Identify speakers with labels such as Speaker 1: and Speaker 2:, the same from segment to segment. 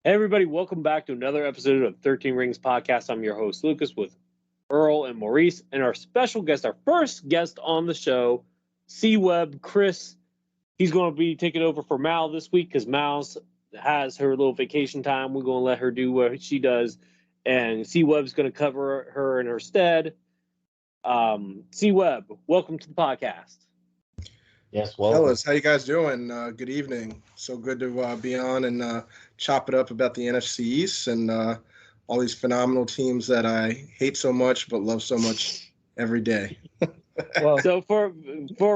Speaker 1: Hey, everybody, welcome back to another episode of 13 Rings Podcast. I'm your host, Lucas, with Earl and Maurice, and our special guest, our first guest on the show, C Webb, Chris. He's going to be taking over for Mal this week because Mal's has her little vacation time. We're going to let her do what she does, and C Webb's going to cover her in her stead. C Webb, welcome to the podcast.
Speaker 2: Yes, welcome.
Speaker 3: Fellas, how you guys doing? Good evening. So good to be on and chop it up about the NFC East and all these phenomenal teams that I hate so much but love so much every day.
Speaker 1: Well, so for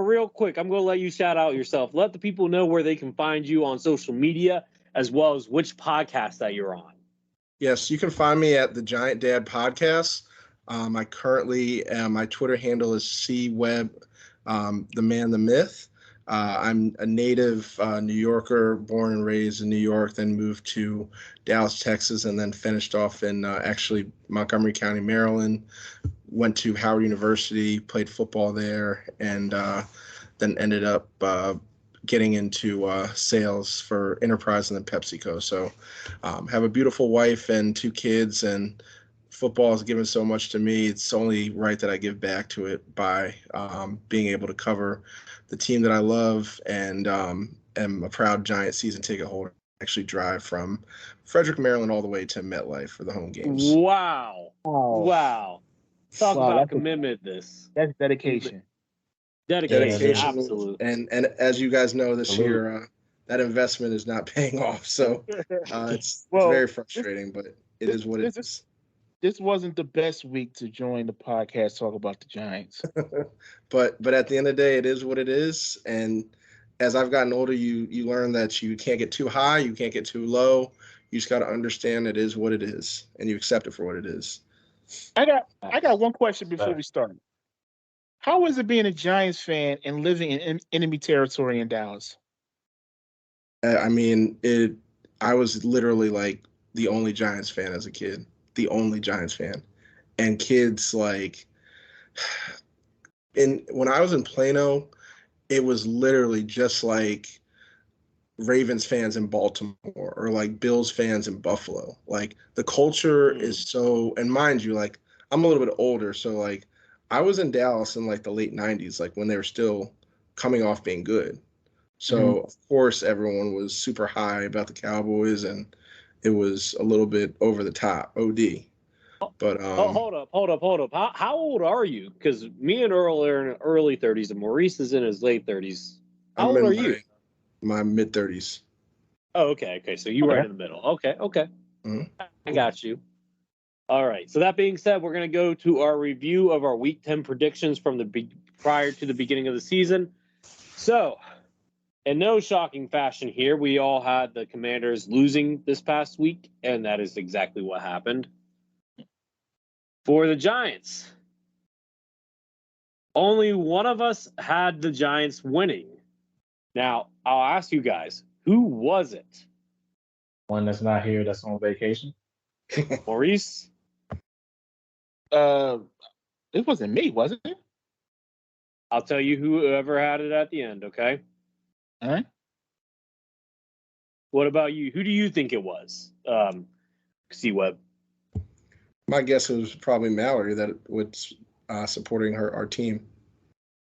Speaker 1: real quick, I'm going to let you shout out yourself. Let the people know where they can find you on social media as well as which podcast that you're on.
Speaker 3: Yes, you can find me at the Giant Dad Podcast. I currently, my Twitter handle is C Webb, the man, the myth. I'm a native New Yorker, born and raised in New York, then moved to Dallas, Texas, and then finished off in actually Montgomery County, Maryland. Went to Howard University, played football there, and then ended up getting into sales for Enterprise and then PepsiCo. So have a beautiful wife and 2 kids, and football has given so much to me. It's only right that I give back to it by being able to cover the team that I love and am a proud Giant season ticket holder. I actually drive from Frederick, Maryland, all the way to MetLife for the home games.
Speaker 1: Wow. Talk about commitment.
Speaker 2: That's dedication.
Speaker 1: Dedication, absolutely.
Speaker 3: And as you guys know, this year that investment is not paying off. So it's very frustrating, but it is what it is.
Speaker 2: This wasn't the best week to join the podcast, talk about the Giants.
Speaker 3: but at the end of the day, it is what it is. And as I've gotten older, you learn that you can't get too high, you can't get too low. You just got to understand it is what it is, and you accept it for what it is.
Speaker 2: I got one question before we start. How is it being a Giants fan and living in enemy territory in Dallas?
Speaker 3: I mean, I was literally like the only Giants fan as a kid. The only Giants fan, and kids like when I was in Plano, it was literally just like Ravens fans in Baltimore or like Bills fans in Buffalo. Like the culture is so, and mind you, like I'm a little bit older, so like I was in Dallas in like the late 90s, like when they were still coming off being good. So of course everyone was super high about the Cowboys, and it was a little bit over the top, OD. But
Speaker 1: hold up. How old are you? Because me and Earl are in early 30s, and Maurice is in his late 30s. How old are you?
Speaker 3: My mid 30s.
Speaker 1: Oh, okay. So you're right in the middle. Okay.
Speaker 3: Mm-hmm.
Speaker 1: I got you. All right. So that being said, we're going to go to our review of our Week 10 predictions from prior to the beginning of the season. So, in no shocking fashion here, we all had the Commanders losing this past week, and that is exactly what happened. For the Giants, only one of us had the Giants winning. Now, I'll ask you guys, who was it?
Speaker 4: One that's not here, that's on vacation.
Speaker 1: Maurice?
Speaker 2: It wasn't me, was it?
Speaker 1: I'll tell you whoever had it at the end, okay?
Speaker 2: All right.
Speaker 1: What about you? Who do you think it was? C Webb.
Speaker 3: My guess was probably Mallory that was supporting our team.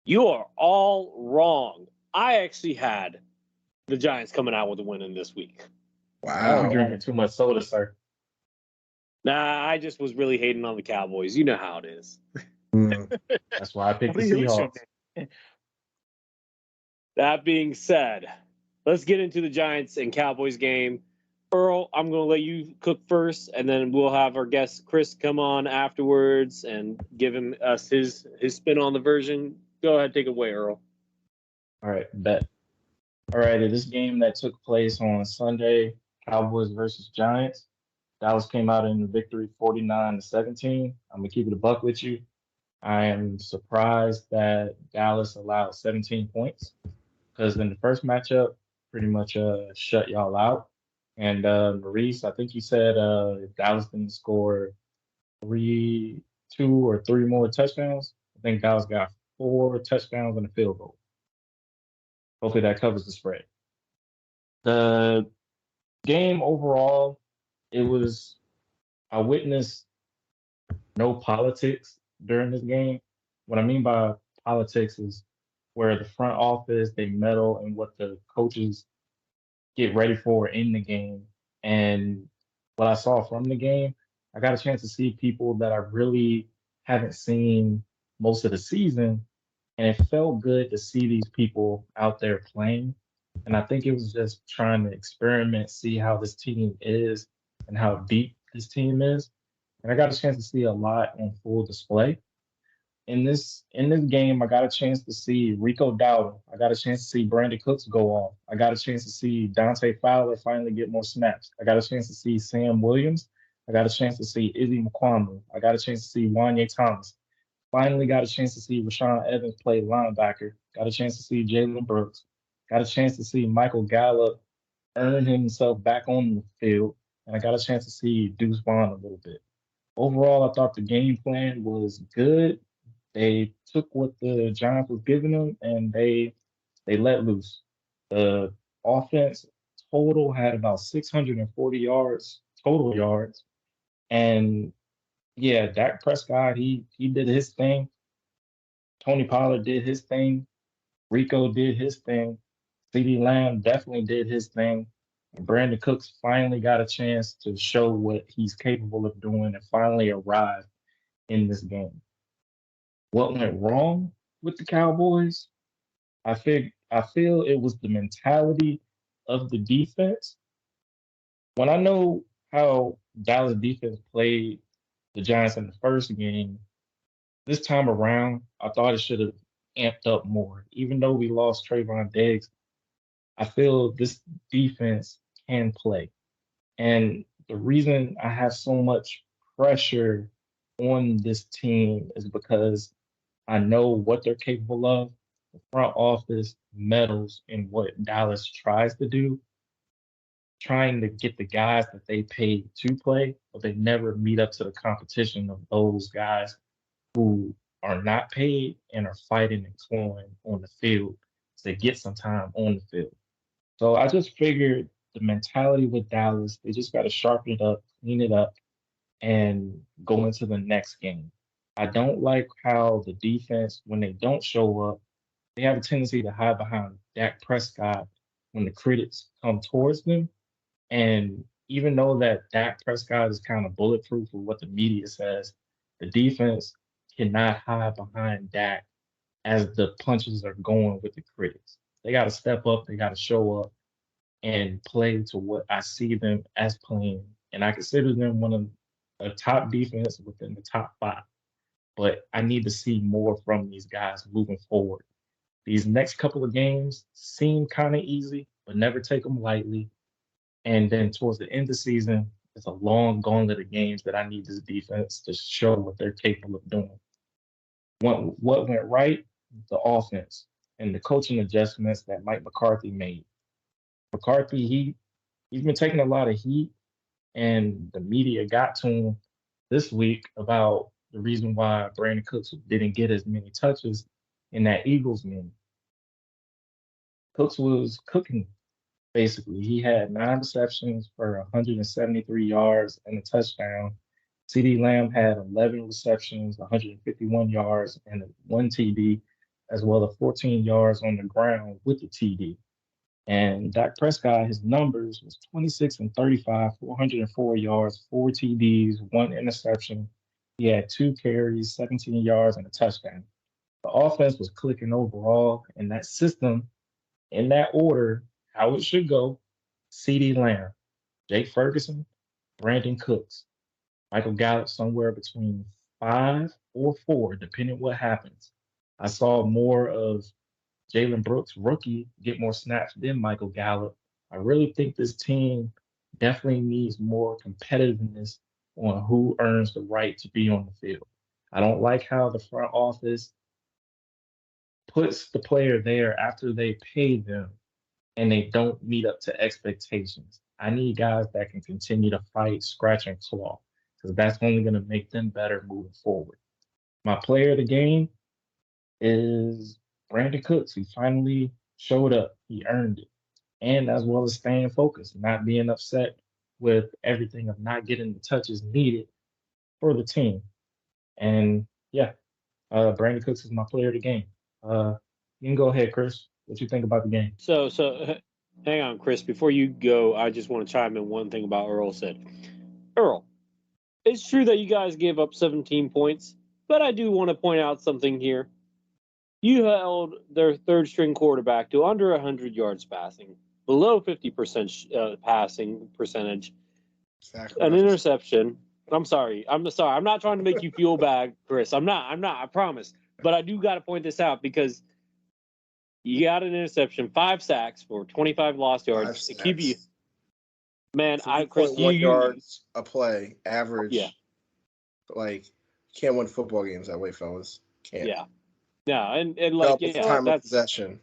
Speaker 1: You are all wrong. I actually had the Giants coming out with a win in this week.
Speaker 3: Wow.
Speaker 4: I'm drinking too much soda, sir.
Speaker 1: Nah, I just was really hating on the Cowboys. You know how it is.
Speaker 4: That's why I picked the Seahawks.
Speaker 1: That being said, let's get into the Giants and Cowboys game. Earl, I'm going to let you cook first, and then we'll have our guest Chris come on afterwards and give us his spin on the version. Go ahead, take it away, Earl.
Speaker 4: All right, bet. All right, in this game that took place on Sunday, Cowboys versus Giants, Dallas came out in the victory 49-17. I'm going to keep it a buck with you. I am surprised that Dallas allowed 17 points because in the first matchup, pretty much shut y'all out. And Maurice, I think you said if Dallas didn't score 2 or 3 more touchdowns, I think Dallas got 4 touchdowns and a field goal. Hopefully that covers the spread. The game overall, I witnessed no politics during this game. What I mean by politics is where the front office, they meddle in what the coaches get ready for in the game. And what I saw from the game, I got a chance to see people that I really haven't seen most of the season. And it felt good to see these people out there playing. And I think it was just trying to experiment, see how this team is and how deep this team is. And I got a chance to see a lot on full display in this game, I got a chance to see Rico Dowdle. I got a chance to see Brandon Cooks go off. I got a chance to see Dante Fowler finally get more snaps. I got a chance to see Sam Williams. I got a chance to see Izzy McQuamu. I got a chance to see Wanye Thomas. Finally got a chance to see Rashawn Evans play linebacker. Got a chance to see Jalen Brooks. Got a chance to see Michael Gallup earn himself back on the field. And I got a chance to see Deuce Vaughn a little bit. Overall, I thought the game plan was good. They took what the Giants was giving them and they let loose. The offense total had about 640 yards, total yards. And yeah, Dak Prescott, he did his thing. Tony Pollard did his thing. Rico did his thing. CeeDee Lamb definitely did his thing. And Brandon Cooks finally got a chance to show what he's capable of doing and finally arrived in this game. What went wrong with the Cowboys? I feel it was the mentality of the defense. When I know how Dallas defense played the Giants in the first game, this time around, I thought it should have amped up more. Even though we lost Trayvon Diggs, I feel this defense can play. And the reason I have so much pressure on this team is because I know what they're capable of. The front office meddles in what Dallas tries to do, trying to get the guys that they paid to play, but they never meet up to the competition of those guys who are not paid and are fighting and clawing on the field to get some time on the field. So I just figured the mentality with Dallas, they just got to sharpen it up, clean it up, and go into the next game. I don't like how the defense, when they don't show up, they have a tendency to hide behind Dak Prescott when the critics come towards them. And even though that Dak Prescott is kind of bulletproof with what the media says, the defense cannot hide behind Dak as the punches are going with the critics. They got to step up, they got to show up and play to what I see them as playing. And I consider them one of a top defense within the top five. But I need to see more from these guys moving forward. These next couple of games seem kind of easy, but never take them lightly. And then towards the end of the season, it's a long gauntlet of games that I need this defense to show what they're capable of doing. What went right? The offense and the coaching adjustments that Mike McCarthy made. McCarthy, he's been taking a lot of heat, and the media got to him this week about the reason why Brandon Cooks didn't get as many touches in that Eagles game. Cooks was cooking, basically. He had 9 receptions for 173 yards and a touchdown. CeeDee Lamb had 11 receptions, 151 yards, and 1 TD, as well as 14 yards on the ground with the TD. And Dak Prescott, his numbers was 26 and 35, 404 yards, 4 TDs, 1 interception. He had 2 carries, 17 yards, and a touchdown. The offense was clicking overall, and that system, in that order, how it should go: CeeDee Lamb, Jake Ferguson, Brandon Cooks, Michael Gallup somewhere between 5 or 4, depending what happens. I saw more of Jalen Brooks, rookie, get more snaps than Michael Gallup. I really think this team definitely needs more competitiveness on who earns the right to be on the field. I don't like how the front office puts the player there after they pay them and they don't meet up to expectations. I need guys that can continue to fight, scratch, and claw, because that's only going to make them better moving forward. My player of the game is Brandon Cooks. He finally showed up. He earned it. And as well as staying focused, not being upset with everything of not getting the touches needed for the team. And yeah, Brandon Cooks is my player of the game. You can go ahead, Chris. What you think about the game?
Speaker 1: So hang on, Chris. Before you go, I just want to chime in one thing about Earl said. Earl, it's true that you guys gave up 17 points, but I do want to point out something here. You held their third string quarterback to under 100 yards passing, below 50% passing percentage,
Speaker 3: Exactly.
Speaker 1: an interception. I'm sorry. I'm not trying to make you feel bad, Chris. I'm not. I promise. But I do got to point this out because you got an interception, 5 sacks for 25 lost yards.
Speaker 3: It
Speaker 1: Keep you, man. Chris,
Speaker 3: 3.1 yards a play average.
Speaker 1: Yeah.
Speaker 3: Like, you can't win football games that way, fellas. Can't.
Speaker 1: Yeah, and like
Speaker 3: double the time of possession.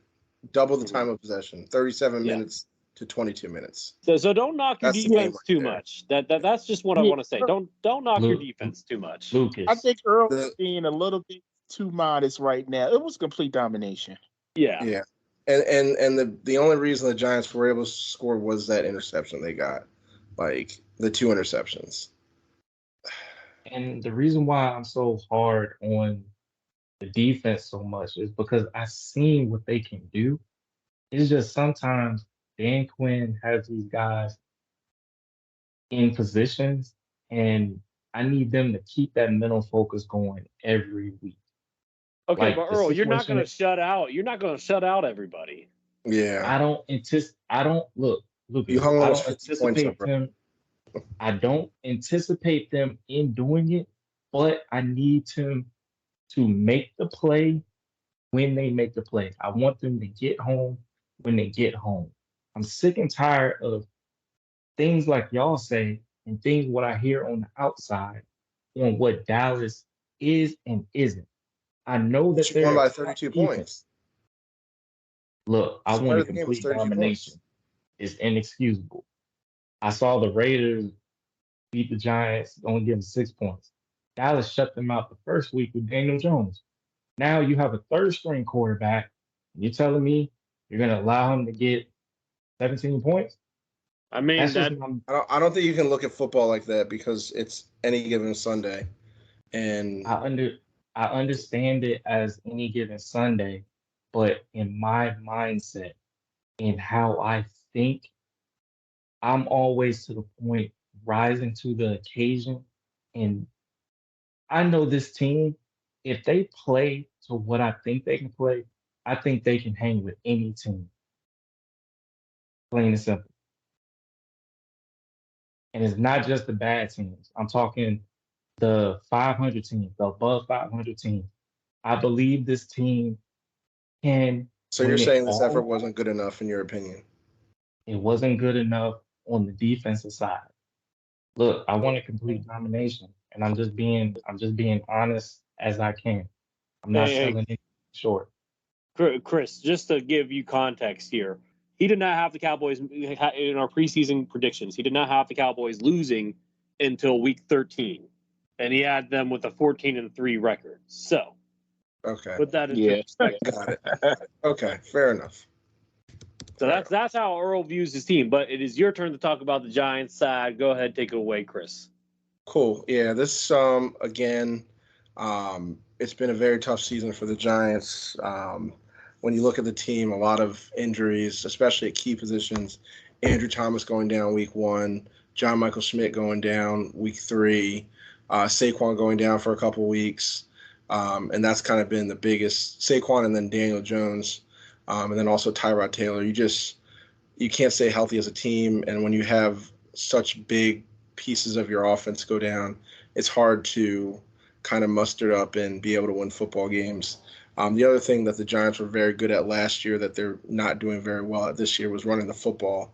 Speaker 3: Double the time of possession. 37 minutes to 22 minutes.
Speaker 1: So don't knock your defense too much. That's just what I want to say. Don't knock your defense too much.
Speaker 4: Lucas.
Speaker 2: I think Earl is being a little bit too modest right now. It was complete domination.
Speaker 1: Yeah.
Speaker 3: Yeah. And the only reason the Giants were able to score was that interception they got. Like, the 2 interceptions.
Speaker 4: And the reason why I'm so hard on the defense so much is because I've seen what they can do. It's just sometimes Dan Quinn has these guys in positions, and I need them to keep that mental focus going every week.
Speaker 1: Okay,
Speaker 4: Like,
Speaker 1: but
Speaker 4: the
Speaker 1: Earl, you're not going to
Speaker 4: situation
Speaker 1: shut out. You're not going to shut out everybody.
Speaker 3: Yeah.
Speaker 4: I don't look, Lucas,
Speaker 3: You hung
Speaker 4: I
Speaker 3: almost
Speaker 4: don't
Speaker 3: 50 points
Speaker 4: anticipate
Speaker 3: up, bro.
Speaker 4: them. I don't anticipate them in doing it, but I need them to make the play when they make the play. I want them to get home when they get home. I'm sick and tired of things like y'all say and things what I hear on the outside on what Dallas is and isn't. I know that
Speaker 3: You
Speaker 4: they're
Speaker 3: won by
Speaker 4: a top
Speaker 3: 32
Speaker 4: defense.
Speaker 3: points.
Speaker 4: Look, I
Speaker 3: So
Speaker 4: want a
Speaker 3: the game was
Speaker 4: complete
Speaker 3: 32
Speaker 4: domination.
Speaker 3: points.
Speaker 4: It's inexcusable. I saw the Raiders beat the Giants, only getting 6 points. Dallas shut them out the first week with Daniel Jones. Now you have a third string quarterback. And you're telling me you're going to allow him to get 17 points?
Speaker 1: I mean,
Speaker 4: That's just
Speaker 3: I don't think you can look at football like that because it's any given Sunday. And
Speaker 4: I understand it as any given Sunday, but in my mindset, in how I think, I'm always to the point rising to the occasion. And I know this team, if they play to what I think they can play, I think they can hang with any team. Plain and simple. And it's not just the bad teams. I'm talking the 500 teams, the above 500 teams. I believe this team can.
Speaker 3: so you're saying this effort wasn't good enough in your opinion?
Speaker 4: It wasn't good enough on the defensive side. Look, I want a complete domination, and I'm just being honest as I can. I'm not selling it short.
Speaker 1: Chris, just to give you context here, he did not have the Cowboys in our preseason predictions. He did not have the Cowboys losing until week 13, and he had them with a 14-3 record. So,
Speaker 3: okay,
Speaker 1: put that in perspective.
Speaker 3: Got it. Okay, fair enough.
Speaker 1: So that's how Earl views his team. But it is your turn to talk about the Giants side. Go ahead, take it away, Chris.
Speaker 3: Cool. Yeah, this again, it's been a very tough season for the Giants. When you look at the team, a lot of injuries, especially at key positions. Andrew Thomas going down week 1, John Michael Schmidt going down week 3, Saquon going down for a couple weeks, and that's kind of been the biggest. Saquon and then Daniel Jones. And then also Tyrod Taylor. You can't stay healthy as a team, and when you have such big pieces of your offense go down, it's hard to kind of muster up and be able to win football games. The other thing that the Giants were very good at last year that they're not doing very well at this year was running the football.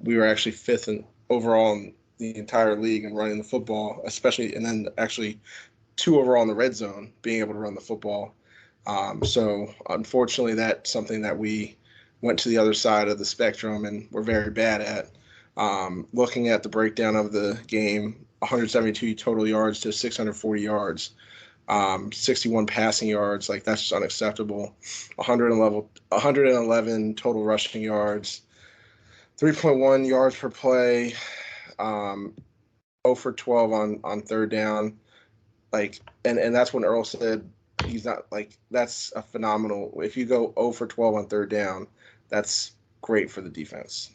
Speaker 3: We were actually 5th overall in the entire league in running the football, especially, and then actually 2 overall in the red zone, being able to run the football. So unfortunately, that's something that we went to the other side of the spectrum and we're very bad at. Looking at the breakdown of the game, 172 total yards to 640 yards, 61 passing yards, like that's just unacceptable. 111 total rushing yards, 3.1 yards per play, 0 for 12 on third down. Like, and that's when Earl said he's not like, that's a phenomenal. If you go 0 for 12 on third down, that's great for the defense.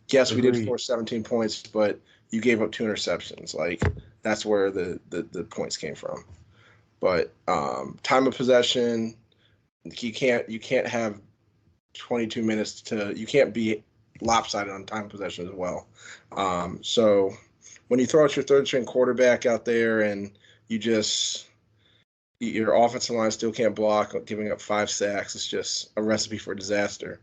Speaker 3: Yes, we did force 17 points, but you gave up 2 interceptions. Like, that's where the points came from. But time of possession, you can't have 22 minutes you can't be lopsided on time of possession as well. So when you throw out your third string quarterback out there and your offensive line still can't block, giving up 5 sacks, it's just a recipe for disaster.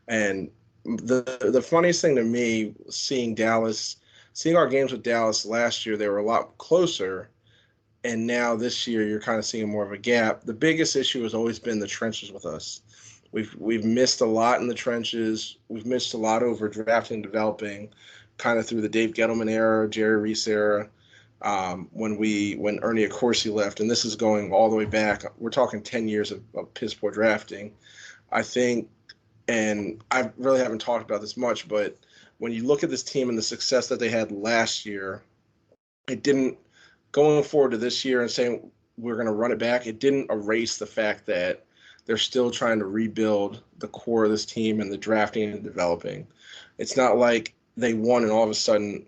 Speaker 3: And the funniest thing to me, seeing our games with Dallas last year, they were a lot closer. And now this year, you're kind of seeing more of a gap. The biggest issue has always been the trenches with us. We've missed a lot in the trenches. We've missed a lot over drafting and developing, kind of through the Dave Gettleman era, Jerry Reese era, when Ernie Accorsi left. And this is going all the way back. We're talking 10 years of piss poor drafting. I think, and I really haven't talked about this much, but when you look at this team and the success that they had last year, it didn't, going forward to this year and saying we're going to run it back, it didn't erase the fact that they're still trying to rebuild the core of this team and the drafting and developing. It's not like they won and all of a sudden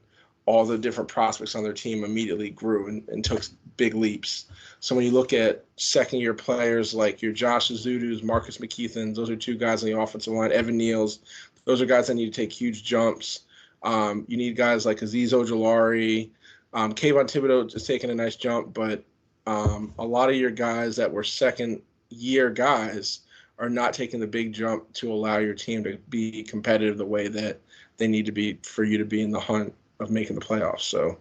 Speaker 3: all the different prospects on their team immediately grew and took big leaps. So when you look at second-year players like your Josh Azudus, Marcus McKeithans, those are 2 guys on the offensive line, Evan Neals, those are guys that need to take huge jumps. You need guys like Azeez Ojulari. Kayvon Thibodeau is taking a nice jump, but a lot of your guys that were second-year guys are not taking the big jump to allow your team to be competitive the way that they need to be for you to be in the hunt of making the playoffs. So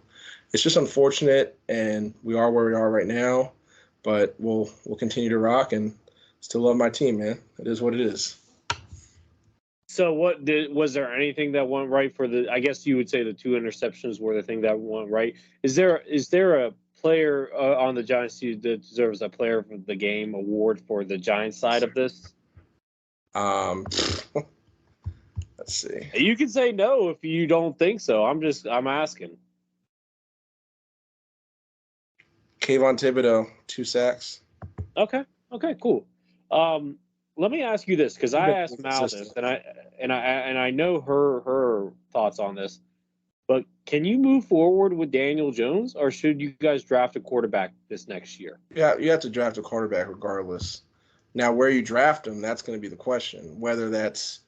Speaker 3: it's just unfortunate, and we are where we are right now, but we'll continue to rock and still love my team, man. It is what it is.
Speaker 1: So was there anything that went right for I guess you would say the 2 interceptions were the thing that went right. Is there a player on the Giants that deserves a player of the game award for the Giants side of this?
Speaker 3: Let's see.
Speaker 1: You can say no if you don't think so. I'm asking.
Speaker 3: Kayvon Thibodeau, 2 sacks.
Speaker 1: Okay, cool. Let me ask you this, because I asked Mal this, and I know her thoughts on this. But can you move forward with Daniel Jones, or should you guys draft a quarterback this next year?
Speaker 3: Yeah, you have to draft a quarterback regardless. Now, where you draft him, that's going to be the question. Whether that's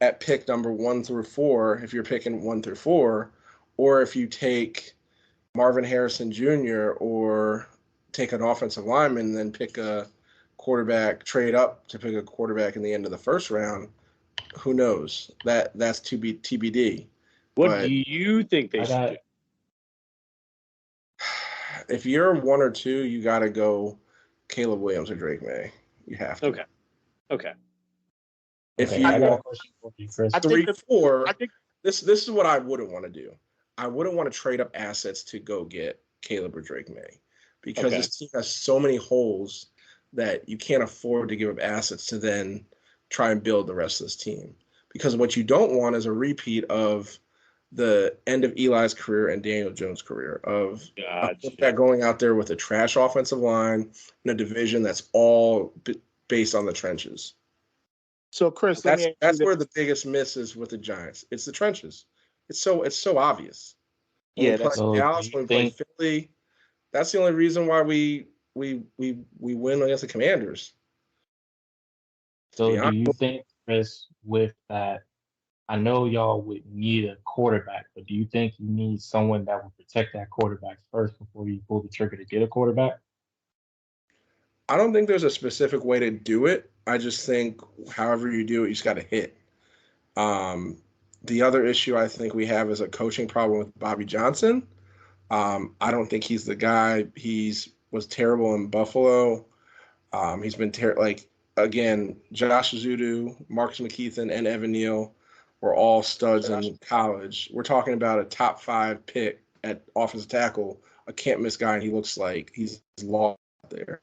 Speaker 3: at pick number 1 through 4, if you're picking 1 through 4, or if you take Marvin Harrison Jr. or take an offensive lineman and then pick a quarterback, trade up to pick a quarterback in the end of the first round, who knows? That's to be TBD.
Speaker 1: What do you think they should do?
Speaker 3: If you're 1 or 2, you got to go Caleb Williams or Drake May. You have to.
Speaker 1: Okay.
Speaker 3: If
Speaker 4: Okay,
Speaker 3: you
Speaker 4: I got a question for you, Chris.
Speaker 3: 3, 4, this is what I wouldn't want to do. I wouldn't want to trade up assets to go get Caleb or Drake May, because this team has so many holes that you can't afford to give up assets to then try and build the rest of this team. Because what you don't want is a repeat of the end of Eli's career and Daniel Jones' career of that going out there with a trash offensive line in a division that's all based on the trenches.
Speaker 2: So, Chris,
Speaker 3: that's where the biggest miss is with the Giants. It's the trenches. It's so obvious. When we play Dallas, when we play Philly, that's the only reason why we win against the Commanders.
Speaker 4: So do you think, Chris, with that, I know y'all would need a quarterback, but do you think you need someone that will protect that quarterback first before you pull the trigger to get a quarterback?
Speaker 3: I don't think there's a specific way to do it. I just think however you do it, you just got to hit. The other issue I think we have is a coaching problem with Bobby Johnson. I don't think he's the guy. Was terrible in Buffalo. He's been again, Josh Azudu, Marcus McKeithen, and Evan Neal were all studs in college. We're talking about a top 5 pick at offensive tackle, a can't miss guy, and he looks like he's lost there.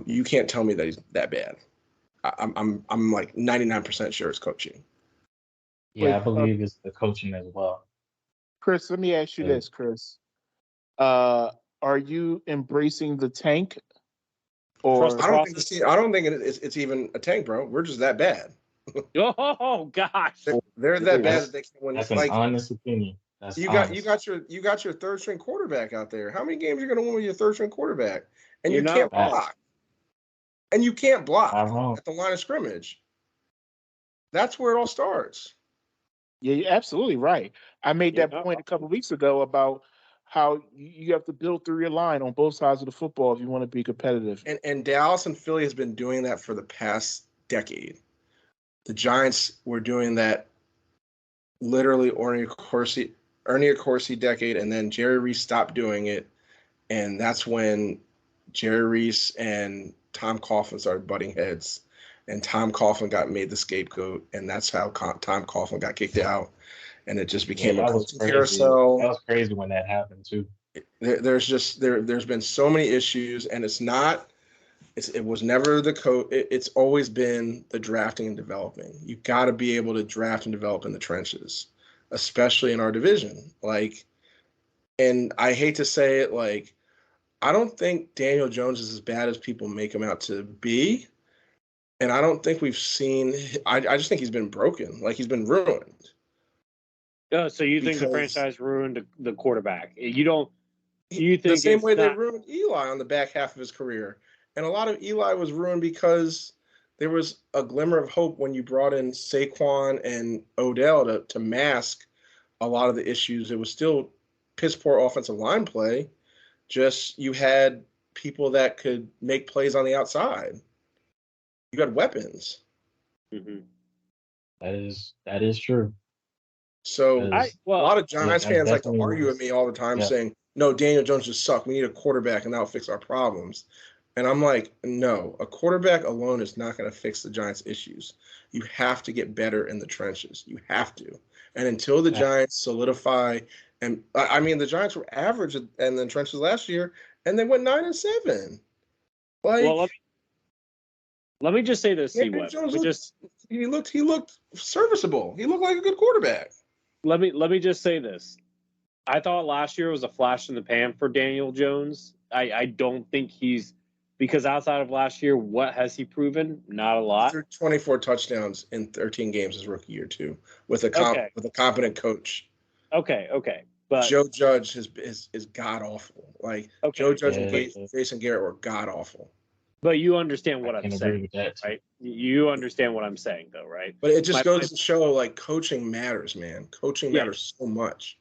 Speaker 3: You can't tell me that he's that bad. I'm like 99% sure it's coaching.
Speaker 4: Yeah, I
Speaker 2: Wait,
Speaker 4: believe it's the coaching as well.
Speaker 2: Chris, let me ask you this, Chris. Are you embracing the tank,
Speaker 1: Trust
Speaker 2: or
Speaker 1: the process.
Speaker 3: I don't think it's even a tank, bro. We're just that bad.
Speaker 1: Oh gosh.
Speaker 3: They're that bad
Speaker 4: That's
Speaker 3: that they can win.
Speaker 4: that's an
Speaker 3: Like
Speaker 4: honest opinion. That's
Speaker 3: you
Speaker 4: honest.
Speaker 3: got your third string quarterback out there. How many games are you going to win with your third string quarterback? And
Speaker 1: You're
Speaker 3: you
Speaker 1: not
Speaker 3: can't
Speaker 4: wrong.
Speaker 3: block. And you can't block
Speaker 4: Not wrong.
Speaker 3: at the line of scrimmage. That's where it all starts.
Speaker 2: yeah, you're absolutely right. I made
Speaker 1: You're
Speaker 2: that
Speaker 1: not
Speaker 2: point a couple of weeks ago about how you have to build through your line on both sides of the football if you want to be competitive.
Speaker 3: And Dallas and Philly has been doing that for the past decade. The Giants were doing that literally Ernie Accorsi decade, and then Jerry Reese stopped doing it, and that's when Jerry Reese and Tom Coughlin started butting heads, and Tom Coughlin got made the scapegoat, and that's how Tom Coughlin got kicked out, and it just became
Speaker 4: Yeah,
Speaker 3: a
Speaker 4: that was
Speaker 3: coaching
Speaker 4: crazy.
Speaker 3: carousel.
Speaker 4: That was crazy when that happened too.
Speaker 3: There's been so many issues, and it was never the coach. It's always been the drafting and developing. You got to be able to draft and develop in the trenches, especially in our division. Like, and I hate to say it, like, I don't think Daniel Jones is as bad as people make him out to be. And I don't think we've seen, I just think he's been broken. Like, he's been ruined.
Speaker 1: So you think the
Speaker 3: Because
Speaker 1: franchise ruined the quarterback? You
Speaker 3: the
Speaker 1: think
Speaker 3: same
Speaker 1: it's
Speaker 3: way they
Speaker 1: not?
Speaker 3: ruined Eli on the back half of his career. And a lot of Eli was ruined because there was a glimmer of hope when you brought in Saquon and Odell to mask a lot of the issues. It was still piss poor offensive line play. Just you had people that could make plays on the outside. You got weapons.
Speaker 1: Mm-hmm.
Speaker 4: That is true.
Speaker 3: So a lot of Giants
Speaker 4: that
Speaker 3: fans like to
Speaker 4: definitely
Speaker 3: argue with me all the time
Speaker 4: yeah.
Speaker 3: saying, no, Daniel Jones just sucked. We need a quarterback and that'll fix our problems. And I'm like, no, a quarterback alone is not going to fix the Giants' issues. You have to get better in the trenches. You have to. And until the Giants solidify, and I mean, the Giants were average in the trenches last year, and they went 9-7. Like,
Speaker 1: Well, let me just say this,
Speaker 3: Daniel
Speaker 1: C-Web.
Speaker 3: Jones he looked serviceable. He looked like a good quarterback.
Speaker 1: Let me just say this. I thought last year was a flash in the pan for Daniel Jones. I don't think because outside of last year, what has he proven? Not a lot.
Speaker 3: 24 touchdowns in 13 games his rookie year too, with a competent coach.
Speaker 1: Okay, but
Speaker 3: Joe Judge is god awful. Like Joe Judge and Jason Garrett were god awful.
Speaker 1: But you understand what I'm saying,
Speaker 4: with that
Speaker 1: right? You understand what I'm saying, though, right?
Speaker 3: But it just goes to show, like, coaching matters, man. Coaching matters so much.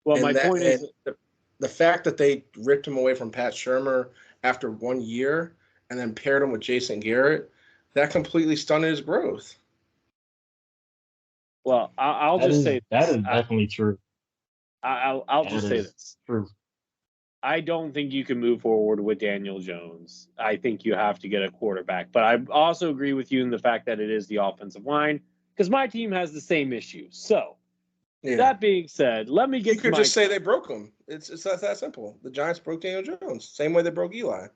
Speaker 1: Well, my point is
Speaker 3: the fact that they ripped him away from Pat Shurmur after 1 year and then paired him with Jason Garrett, that completely stunted his growth.
Speaker 1: Well, I'll just say
Speaker 4: that is definitely true.
Speaker 1: I'll just say this.
Speaker 4: True.
Speaker 1: I don't think you can move forward with Daniel Jones. I think you have to get a quarterback. But I also agree with you in the fact that it is the offensive line because my team has the same issues. So that being said, let me get.
Speaker 3: You could just say they broke him. It's that simple. The Giants broke Daniel Jones, same way they broke Eli.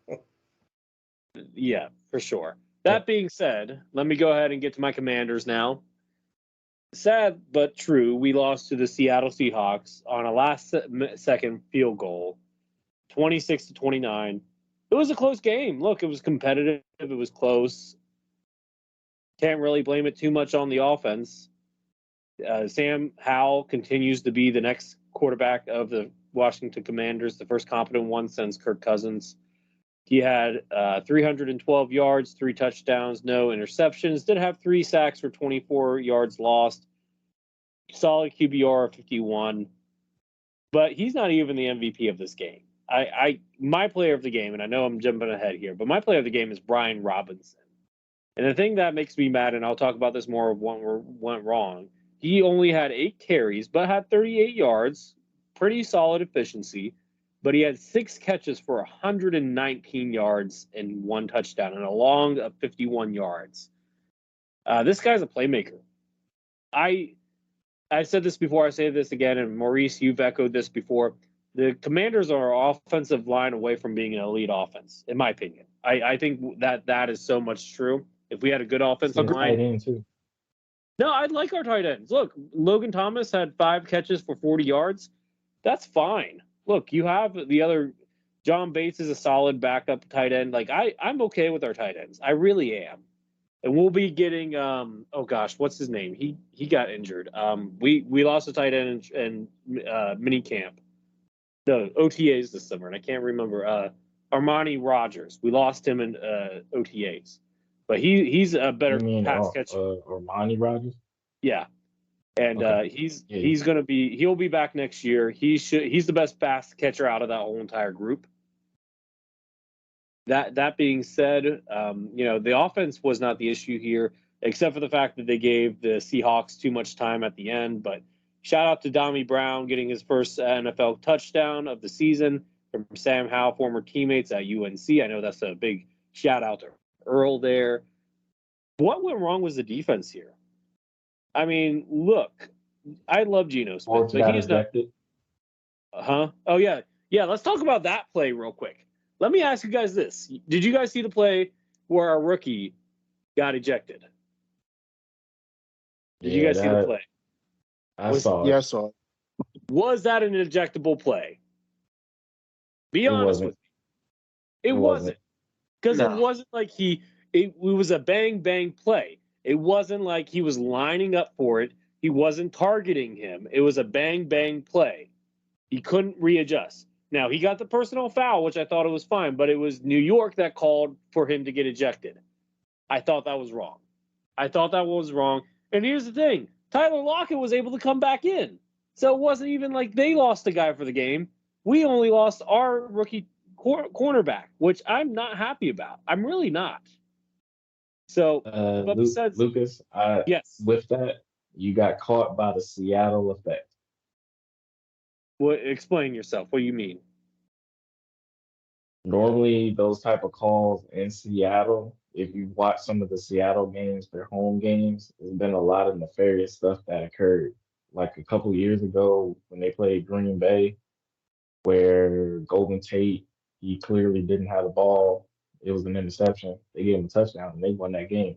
Speaker 1: Yeah, for sure. That being said, let me go ahead and get to my Commanders now. Sad but true, we lost to the Seattle Seahawks on a last-second field goal. 26-29. It was a close game. Look, it was competitive. It was close. Can't really blame it too much on the offense. Sam Howell continues to be the next quarterback of the Washington Commanders, the first competent one since Kirk Cousins. He had 312 yards, 3 touchdowns, no interceptions. Did have 3 sacks for 24 yards lost. Solid QBR of 51. But he's not even the MVP of this game. My player of the game, and I know I'm jumping ahead here, but my player of the game is Brian Robinson. And the thing that makes me mad, and I'll talk about this more of what went wrong, he only had 8 carries, but had 38 yards, pretty solid efficiency, but he had 6 catches for 119 yards and 1 touchdown and a long of 51 yards. This guy's a playmaker. I said this before, I say this again, and Maurice, you've echoed this before. The Commanders are an offensive line away from being an elite offense, in my opinion. I think that is so much true. If we had a good offensive line, No, I like our tight ends. Look, Logan Thomas had 5 catches for 40 yards. That's fine. Look, you have the other. John Bates is a solid backup tight end. Like I'm okay with our tight ends. I really am. And we'll be getting oh gosh, what's his name? He got injured. We lost a tight end in mini camp. No, OTAs this summer, and I can't remember. Armani Rogers. We lost him in OTAs. But he's a better pass catcher.
Speaker 4: Armani Rogers?
Speaker 1: Yeah. And
Speaker 4: Okay.
Speaker 1: he's gonna be he'll be back next year. He's the best pass catcher out of that whole entire group. That being said, the offense was not the issue here, except for the fact that they gave the Seahawks too much time at the end. But shout out to Dommy Brown getting his first NFL touchdown of the season from Sam Howell, former teammates at UNC. I know that's a big shout out to Earl there. What went wrong was the defense here. I mean, look, I love Geno Smith, but he's not. Oh yeah. Let's talk about that play real quick. Let me ask you guys this: did you guys see the play where our rookie got ejected? Did you guys see the play?
Speaker 4: I saw it.
Speaker 2: Yeah, I saw it.
Speaker 1: Was that an ejectable play? Be honest with me. It wasn't. Because it wasn't like it was a bang bang play. It wasn't like he was lining up for it. He wasn't targeting him. It was a bang bang play. He couldn't readjust. Now, he got the personal foul, which I thought it was fine, but it was New York that called for him to get ejected. I thought that was wrong. And here's the thing. Tyler Lockett was able to come back in. So it wasn't even like they lost the guy for the game. We only lost our rookie cornerback, which I'm not happy about. I'm really not. So, but besides,
Speaker 4: Lucas,
Speaker 1: yes.
Speaker 4: With that, you got caught by the Seattle effect.
Speaker 1: Explain yourself. What do you mean?
Speaker 4: Normally, those type of calls in Seattle, if you watch some of the Seattle games, their home games, there's been a lot of nefarious stuff that occurred. Like a couple years ago when they played Green Bay, where Golden Tate, he clearly didn't have the ball. It was an interception. They gave him a touchdown and they won that game.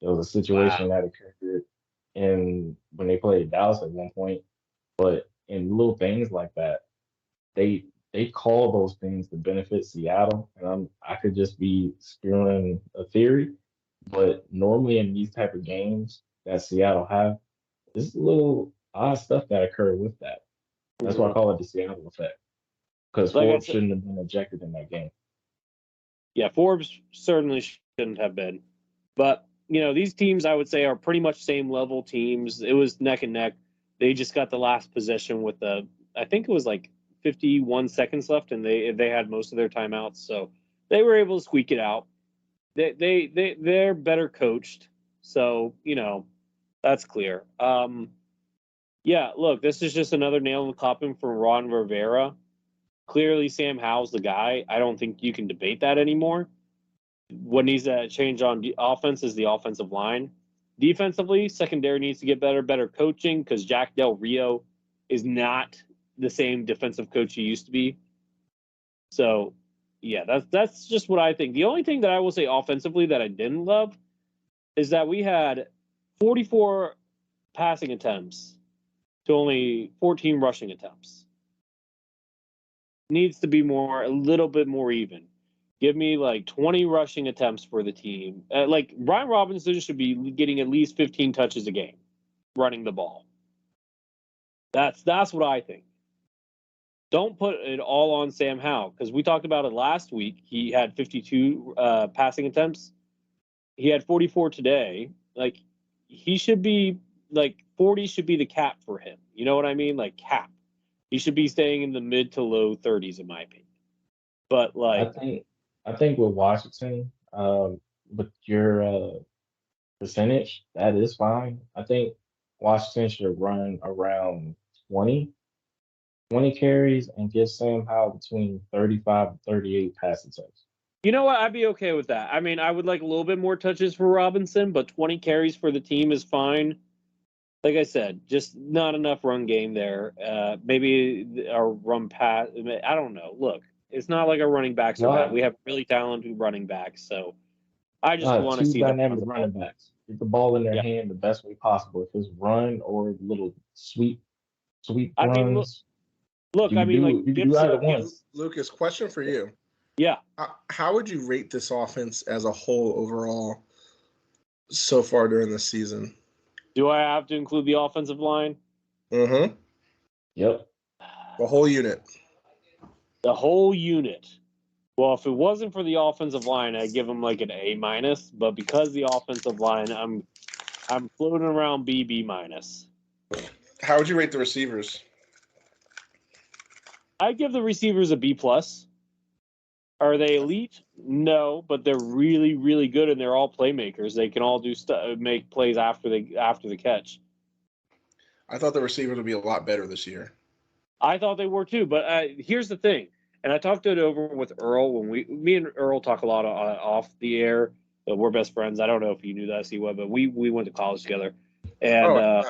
Speaker 4: There was a situation that occurred when they played Dallas at one point. But in little things like that, they call those things to benefit Seattle, and I could just be spewing a theory, but normally in these type of games that Seattle have, there's a little odd stuff that occur with that. That's why I call it the Seattle effect, because Forbes shouldn't have been ejected in that game.
Speaker 1: Yeah, Forbes certainly shouldn't have been, but these teams I would say are pretty much same level teams. It was neck and neck. They just got the last possession with I think it was like 51 seconds left, and they had most of their timeouts, so they were able to squeak it out. They're better coached, so that's clear. Yeah, look, this is just another nail in the coffin from Ron Rivera. Clearly, Sam Howell's the guy. I don't think you can debate that anymore. What needs to change on offense is the offensive line. Defensively, secondary needs to get better coaching, because Jack Del Rio is not the same defensive coach he used to be. So, yeah, that's just what I think. The only thing that I will say offensively that I didn't love is that we had 44 passing attempts to only 14 rushing attempts. Needs to be a little bit more even. Give me like 20 rushing attempts for the team. Like Brian Robinson should be getting at least 15 touches a game running the ball. That's what I think. Don't put it all on Sam Howell, because we talked about it last week. He had 52 passing attempts. He had 44 today. Like, he should be like 40 should be the cap for him. You know what I mean? Like, cap. He should be staying in the mid to low 30s, in my opinion. But like,
Speaker 4: I think with Washington, with your percentage, that is fine. I think Washington should run around 20 carries and give Sam Howell between 35 and 38 pass attempts.
Speaker 1: You know what? I'd be okay with that. I mean, I would like a little bit more touches for Robinson, but 20 carries for the team is fine. Like I said, just not enough run game there. Maybe our run pass. I don't know. Look, it's not like our running backs are bad. We have really talented running backs, so I just want to see
Speaker 4: two dynamic running backs. Get the ball in their
Speaker 1: Yeah.
Speaker 4: hand the best way possible. If it's run or little sweep
Speaker 1: I mean,
Speaker 4: runs,
Speaker 1: look. I mean, like
Speaker 4: you can do
Speaker 1: Gibson.
Speaker 4: either one.
Speaker 3: Lucas, question for you.
Speaker 1: Yeah.
Speaker 3: How would you rate this offense as a whole overall so far during the season?
Speaker 1: Do I have to include the offensive line?
Speaker 3: Mm-hmm.
Speaker 4: Yep.
Speaker 3: The whole unit.
Speaker 1: The whole unit. Well, if it wasn't for the offensive line, I'd give them like an A minus. But because the offensive line, I'm floating around B minus.
Speaker 3: How would you rate the receivers?
Speaker 1: I give the receivers a B plus. Are they elite? No, but they're really, really good, and they're all playmakers. They can all do make plays after the catch.
Speaker 3: I thought the receivers would be a lot better this year.
Speaker 1: I thought they were too, but here's the thing, and I talked it over with Earl when me and Earl talk a lot off the air. We're best friends. I don't know if you knew that, C-Web, but we went to college together, and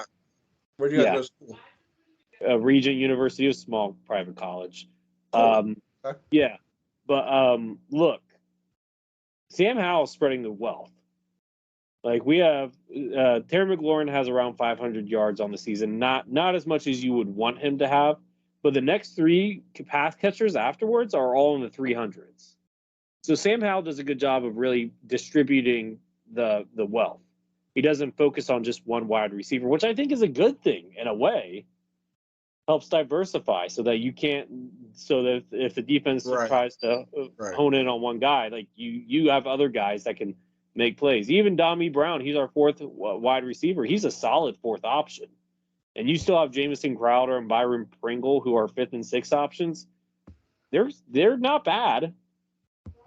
Speaker 3: where'd you guys go to school?
Speaker 1: Regent University, a small private college.
Speaker 3: Okay.
Speaker 1: Yeah, but look, Sam Howell spreading the wealth. Like we have, Terry McLaurin has around 500 yards on the season. Not as much as you would want him to have, but the next three pass catchers afterwards are all in the 300s. So Sam Howell does a good job of really distributing the wealth. He doesn't focus on just one wide receiver, which I think is a good thing in a way. Helps diversify so that you can't. So that if the defense tries to hone in on one guy, like you have other guys that can make plays. Even Dommy Brown, he's our fourth wide receiver. He's a solid fourth option. And you still have Jamison Crowder and Byron Pringle, who are fifth and sixth options. They're not bad.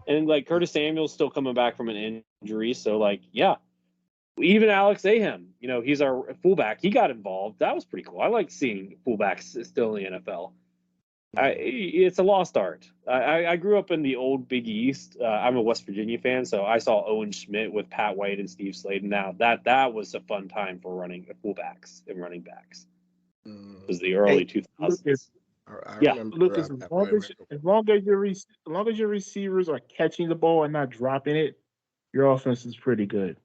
Speaker 1: And like Curtis Samuel's still coming back from an injury, so like even Alex Ahem, he's our fullback. He got involved. That was pretty cool. I like seeing fullbacks still in the NFL. It's a lost art. I grew up in the old Big East. I'm a West Virginia fan, so I saw Owen Schmidt with Pat White and Steve Sladen. Now that was a fun time for running fullbacks and running backs. It was the early 2000s.
Speaker 2: Lucas, as long as your receivers are catching the ball and not dropping it, your offense is pretty good.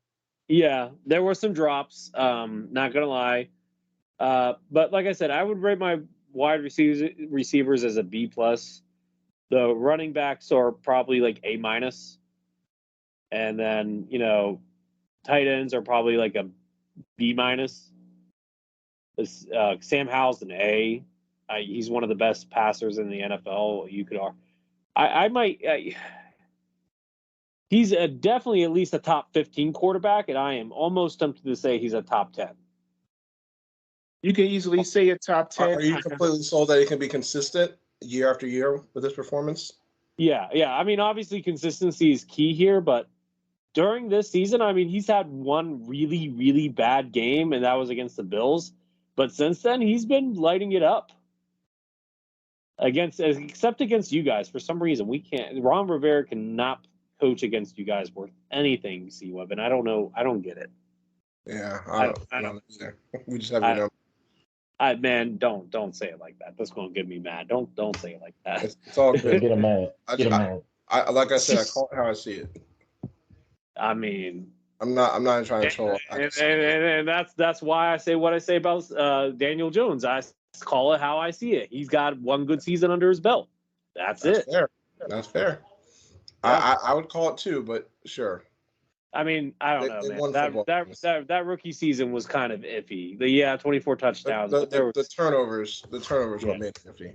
Speaker 1: Yeah, there were some drops. Not gonna lie, but like I said, I would rate my wide receivers as a B plus. The running backs are probably like A minus, and then tight ends are probably like a B minus. Sam Howell's an A. He's one of the best passers in the NFL. You could argue. I might. He's definitely at least a top 15 quarterback, and I am almost tempted to say he's a top 10.
Speaker 2: You can easily say a top 10.
Speaker 3: Are you completely sold that he can be consistent year after year with his performance?
Speaker 1: Yeah. I mean, obviously consistency is key here, but during this season, I mean, he's had one really, really bad game, and that was against the Bills. But since then, he's been lighting it up. Except against you guys. For some reason, we can't. Ron Rivera cannot coach against you guys worth anything, C-Web, and I don't know. I don't get it.
Speaker 3: Yeah, I don't either. We just have to know.
Speaker 1: Man, don't say it like that. That's going to get me mad. Don't say it like that.
Speaker 3: It's all good.
Speaker 4: Get him mad.
Speaker 3: Like I said, I call it how I see it.
Speaker 1: I mean,
Speaker 3: I'm not trying to troll.
Speaker 1: And that's why I say what I say about Daniel Jones. I call it how I see it. He's got one good season under his belt. That's it.
Speaker 3: Fair. That's fair. Yeah. I would call it too, but sure.
Speaker 1: I mean, I don't know, man. That rookie season was kind of iffy. 24 touchdowns.
Speaker 3: The turnovers what made it iffy.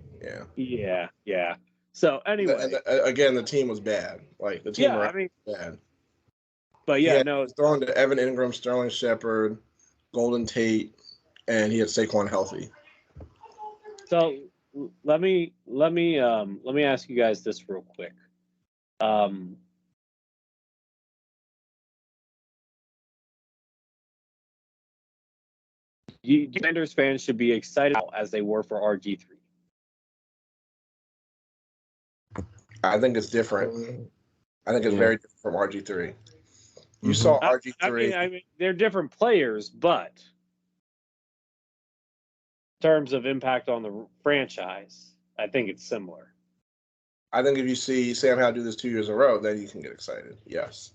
Speaker 1: Yeah. So anyway,
Speaker 3: again, the team was bad. Like the team was bad.
Speaker 1: But
Speaker 3: throwing to Evan Ingram, Sterling Shepard, Golden Tate, and he had Saquon healthy.
Speaker 1: So let me ask you guys this real quick. Commanders fans should be excited as they were for RG3.
Speaker 3: I think it's different. I think it's very different from RG3. You saw RG3.
Speaker 1: I mean, they're different players, but in terms of impact on the franchise, I think it's similar.
Speaker 3: I think if you see Sam Howell do this 2 years in a row, then you can get excited. Yes.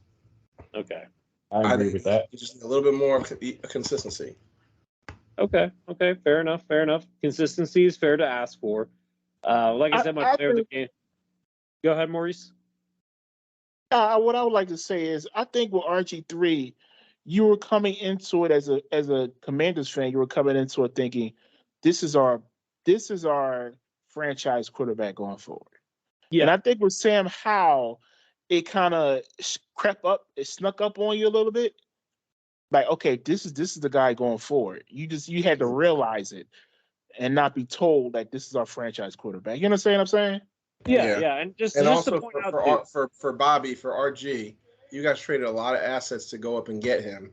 Speaker 1: Okay.
Speaker 4: I agree with that.
Speaker 3: You just need a little bit more consistency.
Speaker 1: Okay. Fair enough. Consistency is fair to ask for. Like I said, my player of the game. Go ahead, Maurice.
Speaker 2: What I would like to say is, I think with RG3, you were coming into it as a Commanders fan. You were coming into it thinking, this is our franchise quarterback going forward. Yeah. And I think with Sam Howell, it kind of snuck up on you a little bit. Like, okay, this is the guy going forward. You had to realize it and not be told that this is our franchise quarterback. You understand what I'm saying?
Speaker 1: Yeah. And just
Speaker 3: also
Speaker 1: to point out
Speaker 3: for Bobby, for RG, you guys traded a lot of assets to go up and get him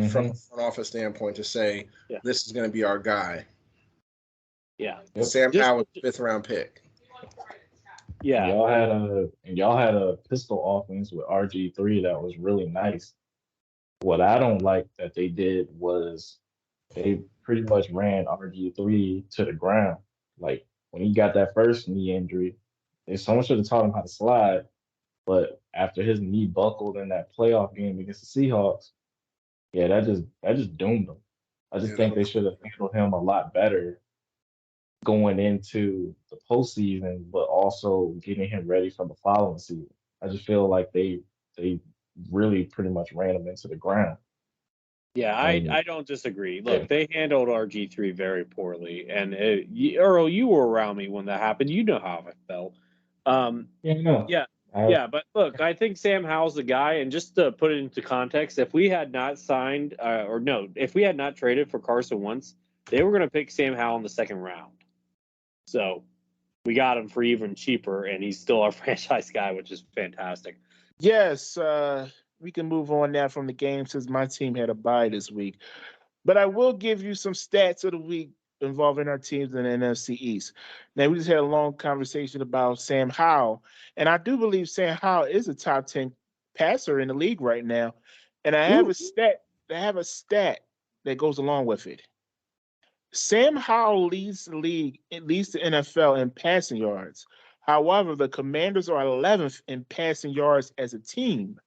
Speaker 3: from a front office standpoint to say this is going to be our guy.
Speaker 1: Yeah.
Speaker 3: Sam Howell, 5th round pick.
Speaker 4: Yeah. Y'all had a pistol offense with RG3 that was really nice. What I don't like that they did was they pretty much ran RG3 to the ground. Like, when he got that first knee injury, someone should have taught him how to slide. But after his knee buckled in that playoff game against the Seahawks, that just doomed him. I just think they should have handled him a lot better going into the postseason, but also getting him ready for the following season. I just feel like they really pretty much ran him into the ground.
Speaker 1: Yeah, I don't disagree. Look, they handled RG3 very poorly, and Earl, you were around me when that happened. You know how I felt. But look, I think Sam Howell's the guy, and just to put it into context, if we had not if we had not traded for Carson Wentz, they were going to pick Sam Howell in the 2nd round. So we got him for even cheaper, and he's still our franchise guy, which is fantastic.
Speaker 2: Yes, we can move on now from the game since my team had a bye this week. But I will give you some stats of the week involving our teams in the NFC East. Now, we just had a long conversation about Sam Howell, and I do believe Sam Howell is a top 10 passer in the league right now. And I have a stat that goes along with it. Sam Howell leads the league, at least the NFL, in passing yards. However, the Commanders are 11th in passing yards as a team.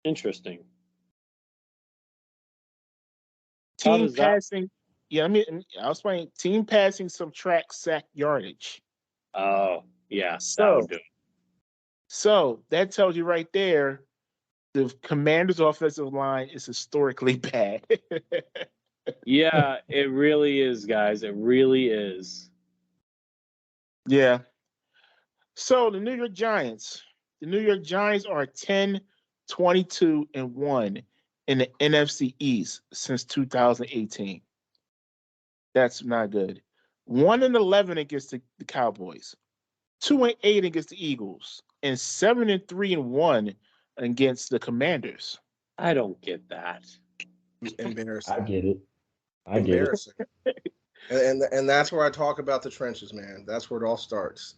Speaker 1: Interesting.
Speaker 2: Team passing. I'll explain. Team passing subtract sack yardage.
Speaker 1: Oh, yeah. That would do it.
Speaker 2: So that tells you right there, the Commanders' offensive line is historically bad.
Speaker 1: Yeah, it really is, guys. It really is.
Speaker 2: Yeah. So the New York Giants are 10, 22, and 1 in the NFC East since 2018. That's not good. 1-11 against the Cowboys, 2-8 against the Eagles, and 7-3-1 against the Commanders.
Speaker 1: I don't get that.
Speaker 3: Embarrassing.
Speaker 4: I get it.
Speaker 3: Embarrassing. And that's where I talk about the trenches, man. That's where it all starts.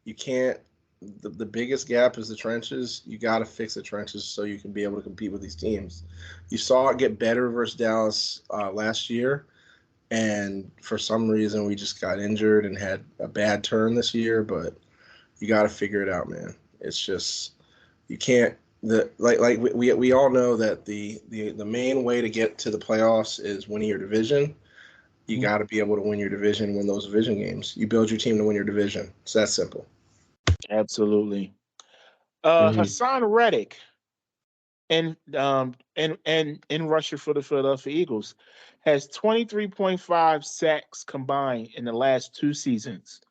Speaker 3: You can't. The biggest gap is the trenches. You got to fix the trenches so you can be able to compete with these teams. You saw it get better versus Dallas last year, and for some reason we just got injured and had a bad turn this year. But you got to figure it out, man. It's just you can't. We all know that the main way to get to the playoffs is winning your division. You got to be able to win your division, win those division games. You build your team to win your division. It's that simple.
Speaker 2: Absolutely. Hassan Reddick and rusher for the Philadelphia Eagles has 23.5 sacks combined in the last 2 seasons.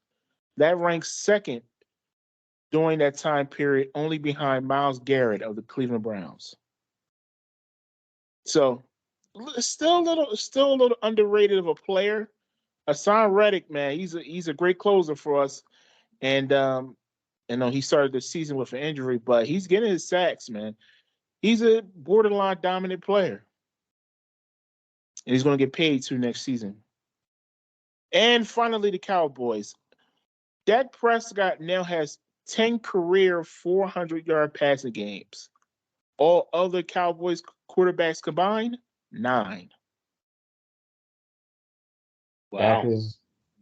Speaker 2: That ranks 2nd during that time period, only behind Myles Garrett of the Cleveland Browns. So still a little underrated of a player. Hassan Reddick, man, he's a great closer for us. And he started the season with an injury, but he's getting his sacks, man. He's a borderline dominant player. And he's going to get paid too next season. And finally, the Cowboys. Dak Prescott now has 10 career 400-yard passing games. All other Cowboys quarterbacks combined, 9.
Speaker 1: Wow.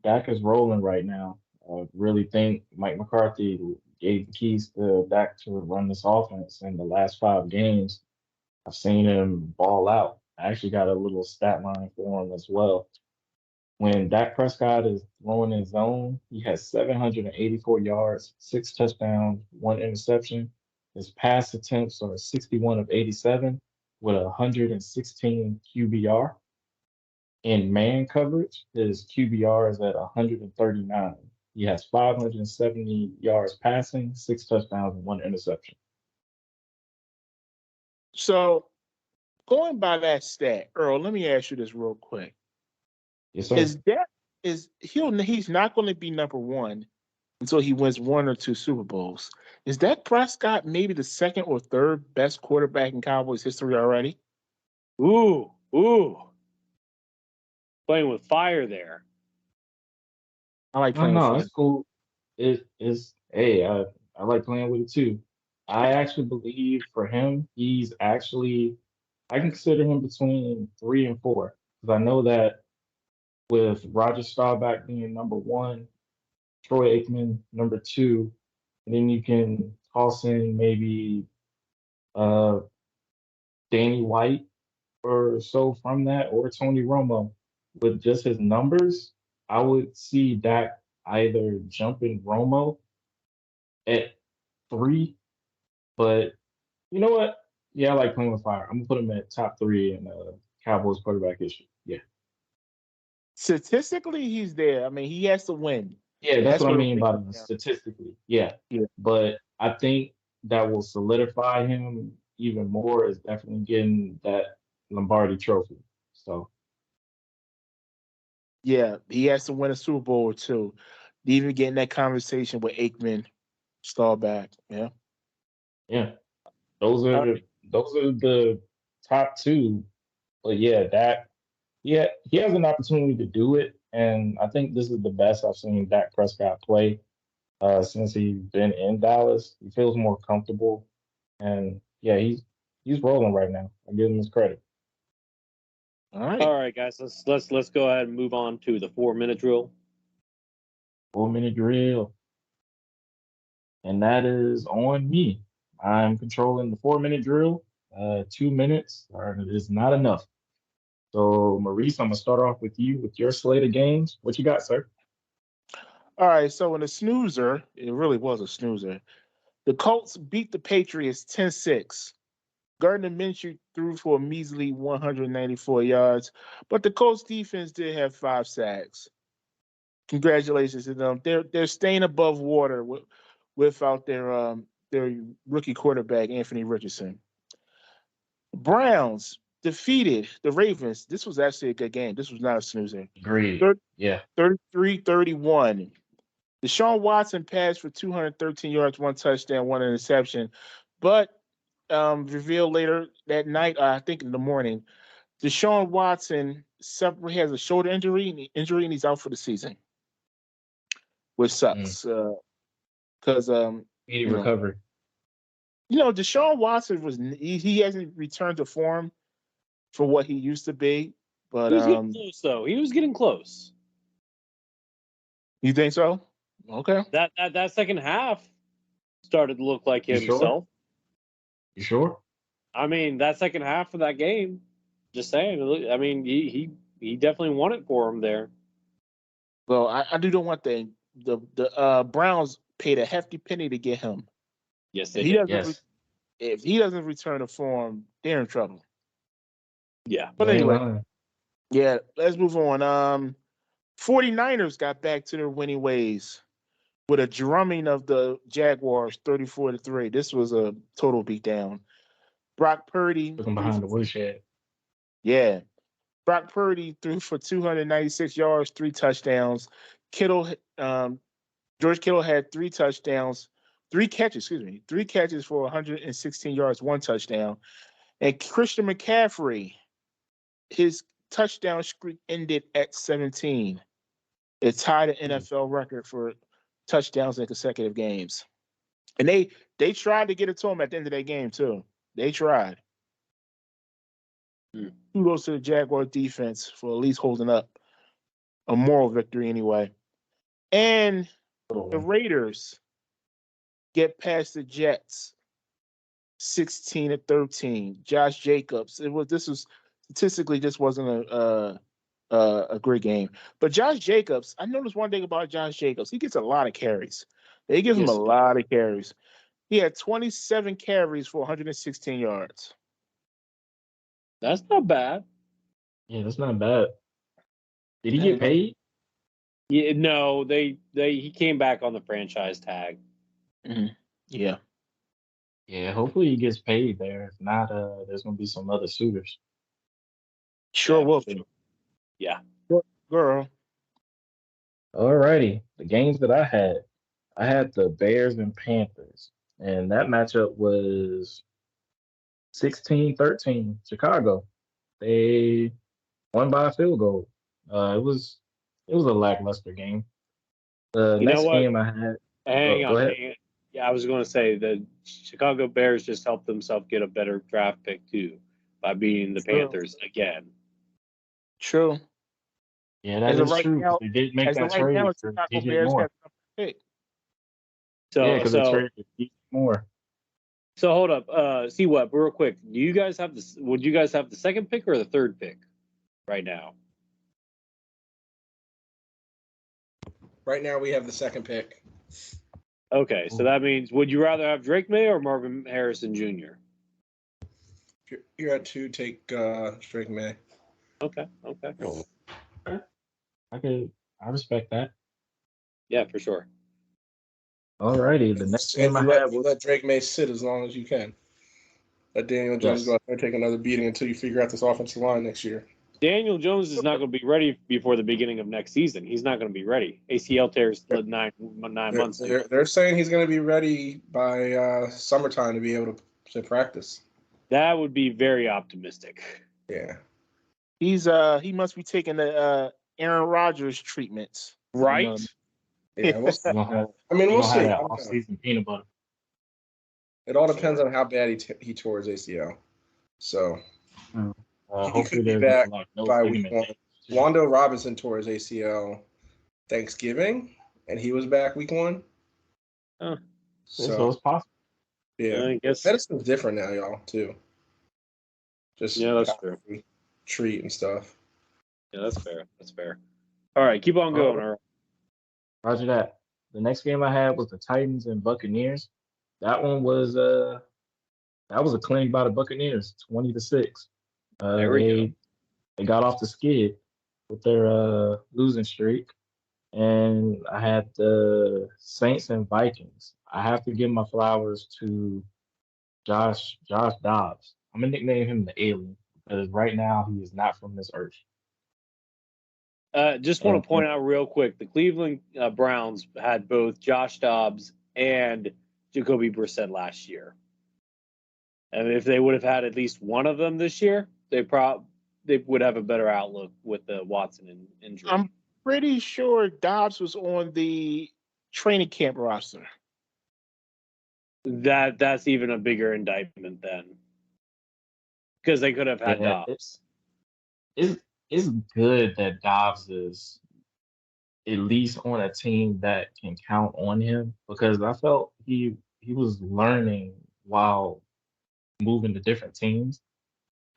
Speaker 4: Dak is rolling right now. I really think Mike McCarthy gave the keys to Dak to run this offense in the last 5 games. I've seen him ball out. I actually got a little stat line for him as well. When Dak Prescott is throwing in zone, he has 784 yards, 6 touchdowns, 1 interception. His pass attempts are 61 of 87 with 116 QBR. In man coverage, his QBR is at 139. He has 570 yards passing, 6 touchdowns, and 1 interception.
Speaker 2: So going by that stat, Earl, let me ask you this real quick.
Speaker 4: Yes, sir.
Speaker 2: He's not going to be number one until he wins 1 or 2 Super Bowls. Is Dak Prescott maybe the second or third best quarterback in Cowboys history already?
Speaker 1: Ooh. Playing with fire there.
Speaker 2: I like
Speaker 4: No,
Speaker 2: playing
Speaker 4: no,
Speaker 2: with
Speaker 4: it's cool. Hey, I like playing with it too. I actually believe for him, I can consider him between 3 and 4 because I know that with Roger Staubach being number one, Troy Aikman number two, and then you can toss in maybe uh, Danny White or so from that, or Tony Romo. With just his numbers, I would see Dak either jumping Romo at 3, but you know what? Yeah, I like playing with fire. I'm gonna put him at top 3 in Cowboys quarterback history. Yeah,
Speaker 2: Statistically, he's there. I mean, he has to win.
Speaker 4: yeah, that's
Speaker 2: That's
Speaker 4: what I
Speaker 2: what it
Speaker 4: mean
Speaker 2: breaks
Speaker 4: by
Speaker 2: down.
Speaker 4: statistically. Yeah,
Speaker 2: Yeah.
Speaker 4: but I think that will solidify him even more is definitely getting that Lombardi trophy. So
Speaker 2: Yeah, he has to win a Super Bowl or 2. Even getting that conversation with Aikman, Staubach. Yeah.
Speaker 4: yeah, those
Speaker 2: All
Speaker 4: are
Speaker 2: right.
Speaker 4: those are the top 2. But yeah, he has an opportunity to do it, and I think this is the best I've seen Dak Prescott play since he's been in Dallas. He feels more comfortable, and yeah, he's rolling right now. I give him his credit.
Speaker 2: All right.
Speaker 1: All right, guys. Let's go ahead and move on to the 4-minute drill.
Speaker 4: 4 minute drill, and that is on me. I'm controlling the 4 minute drill. 2 minutes is not enough. So, Maurice, I'm gonna start off with you with your slate of games. What you got, sir?
Speaker 2: All right. So in a snoozer, it really was a snoozer. The Colts beat the Patriots 10-6. Gardner Minshew threw for a measly 194 yards, but the Colts defense did have 5 sacks. Congratulations to them. They're staying above water without their rookie quarterback Anthony Richardson. Browns defeated the Ravens. This was actually a good game. This was not a snoozer.
Speaker 4: Agreed.
Speaker 2: Thir-
Speaker 4: Yeah.
Speaker 2: 33-31. Deshaun Watson passed for 213 yards, 1 touchdown, 1 interception, but revealed later that night, I think in the morning, Deshaun Watson has a shoulder injury, and he's out for the season, which sucks. Because
Speaker 4: Speedy
Speaker 2: you know,
Speaker 4: recovery.
Speaker 2: Deshaun Watson he hasn't returned to form for what he used to be. But
Speaker 1: He was getting close, though. He was getting close.
Speaker 2: you think so? Okay.
Speaker 1: That second half started to look like
Speaker 4: You sure?
Speaker 1: himself.
Speaker 4: You sure?
Speaker 1: I mean, that second half of that game, just saying. I mean, he definitely won it for him there.
Speaker 2: Well, I do know one thing. The Browns paid a hefty penny to get him.
Speaker 1: Yes,
Speaker 2: If
Speaker 1: they
Speaker 2: he
Speaker 1: did.
Speaker 2: doesn't
Speaker 4: Yes.
Speaker 2: if he doesn't return to form, they're in trouble.
Speaker 1: Yeah.
Speaker 2: But
Speaker 4: You ain't
Speaker 2: anyway,
Speaker 4: lying.
Speaker 2: yeah, let's move on. 49ers got back to their winning ways with a drumming of the Jaguars 34-3. This was a total beatdown. Brock Purdy
Speaker 4: Took him
Speaker 2: threw
Speaker 4: behind the
Speaker 2: for
Speaker 4: woodshed.
Speaker 2: yeah. Brock Purdy threw for 296 yards, 3 touchdowns. George Kittle had 3 touchdowns, 3 catches, 3 catches for 116 yards, 1 touchdown. And Christian McCaffrey, his touchdown streak ended at 17. It tied the NFL record for touchdowns in consecutive games. And they tried to get it to him at the end of that game too. They tried. Kudos to the Jaguar defense for at least holding up a moral victory anyway. And the Raiders get past the Jets 16-13. Josh Jacobs. This was statistically this wasn't a great game. But Josh Jacobs, I noticed one thing about Josh Jacobs. He gets a lot of carries. They give him a lot of carries. He had 27 carries for 116 yards.
Speaker 1: That's not bad.
Speaker 4: Yeah, that's not bad. Did he get paid?
Speaker 1: Yeah, no, he came back on the franchise tag.
Speaker 2: Mm-hmm. Yeah.
Speaker 4: Yeah, hopefully he gets paid there. If not, there's gonna be some other suitors.
Speaker 2: Sure
Speaker 1: Yeah,
Speaker 2: will.
Speaker 1: sure. Yeah.
Speaker 2: Girl.
Speaker 4: Alrighty. The games that I had the Bears and Panthers. And that matchup was 16-13, Chicago. They won by a field goal. It was a lackluster game. The
Speaker 1: You know
Speaker 4: next
Speaker 1: what?
Speaker 4: game I had.
Speaker 1: Hang
Speaker 4: Go
Speaker 1: on.
Speaker 4: ahead.
Speaker 1: Yeah, I was going to say the Chicago Bears just helped themselves get a better draft pick too by beating the Panthers again.
Speaker 2: True.
Speaker 4: Yeah, that is true.
Speaker 2: Now,
Speaker 4: They did make that
Speaker 2: right
Speaker 4: trade
Speaker 2: now,
Speaker 4: for
Speaker 2: Chicago
Speaker 4: DJ
Speaker 2: Bears
Speaker 4: Moore.
Speaker 2: have a pick.
Speaker 4: Yeah, because they traded DJ Moore.
Speaker 1: So hold up, C-Web, real quick. Do you guys have this? Would you guys have the second pick or the third pick right now?
Speaker 3: Right now, we have the second pick.
Speaker 1: Okay, so that means would you rather have Drake May or Marvin Harrison Jr.?
Speaker 3: If you're at 2, take Drake May.
Speaker 1: Okay.
Speaker 4: I respect that.
Speaker 1: Yeah, for sure.
Speaker 4: Alrighty, the next
Speaker 3: And
Speaker 4: game
Speaker 3: you let Drake May sit as long as you can. Let Daniel Jones go out there and take another beating until you figure out this offensive line next year.
Speaker 1: Daniel Jones is not going to be ready before the beginning of next season. He's not going to be ready. ACL tears 9 months.
Speaker 3: They're saying he's going to be ready by summertime to be able to practice.
Speaker 1: That would be very optimistic.
Speaker 3: Yeah.
Speaker 2: He must be taking the Aaron Rodgers treatments.
Speaker 1: Right?
Speaker 3: Yeah. We'll see.
Speaker 4: We'll see. Off-season peanut butter.
Speaker 3: It all depends on how bad he tore his ACL. So he could be back by week 1. Wando Robinson tore his ACL Thanksgiving, and he was back week 1.
Speaker 4: So it's possible.
Speaker 3: Yeah,
Speaker 1: I guess
Speaker 3: medicine's different now, y'all, too. Just
Speaker 1: that's fair.
Speaker 3: Treat and stuff.
Speaker 1: Yeah, that's fair. All right, keep on going, Earl.
Speaker 4: Roger that. The next game I had was the Titans and Buccaneers. That one was a claim by the Buccaneers, 20-6. They got off the skid with their losing streak, and I had the Saints and Vikings. I have to give my flowers to Josh Dobbs. I'm gonna nickname him the Alien because right now he is not from this earth.
Speaker 1: Just want to point out real quick, the Cleveland Browns had both Josh Dobbs and Jacoby Brissett last year. And if they would have had at least one of them this year, they would have a better outlook with the Watson injury.
Speaker 2: I'm pretty sure Dobbs was on the training camp roster.
Speaker 1: That's even a bigger indictment then, because they could have had Dobbs.
Speaker 4: It's good that Dobbs is at least on a team that can count on him, because I felt he was learning while moving to different teams,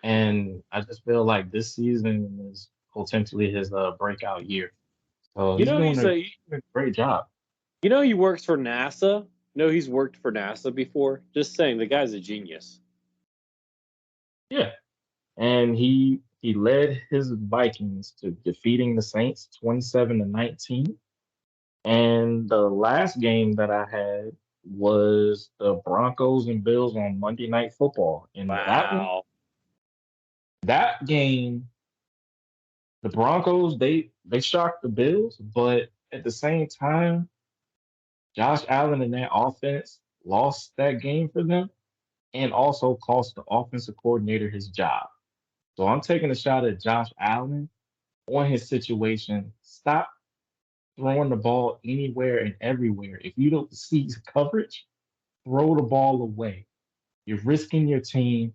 Speaker 4: and I just feel like this season is potentially his breakout year. So he's doing a great job.
Speaker 1: You know, he works for NASA. He's worked for NASA before. Just saying, the guy's a genius.
Speaker 4: Yeah, and he led his Vikings to defeating the Saints 27-19. And the last game that I had was the Broncos and Bills on Monday Night Football. And that game, the Broncos, they shocked the Bills, but at the same time, Josh Allen and that offense lost that game for them and also cost the offensive coordinator his job. So I'm taking a shot at Josh Allen on his situation. Stop throwing the ball anywhere and everywhere. If you don't see coverage, throw the ball away. You're risking your team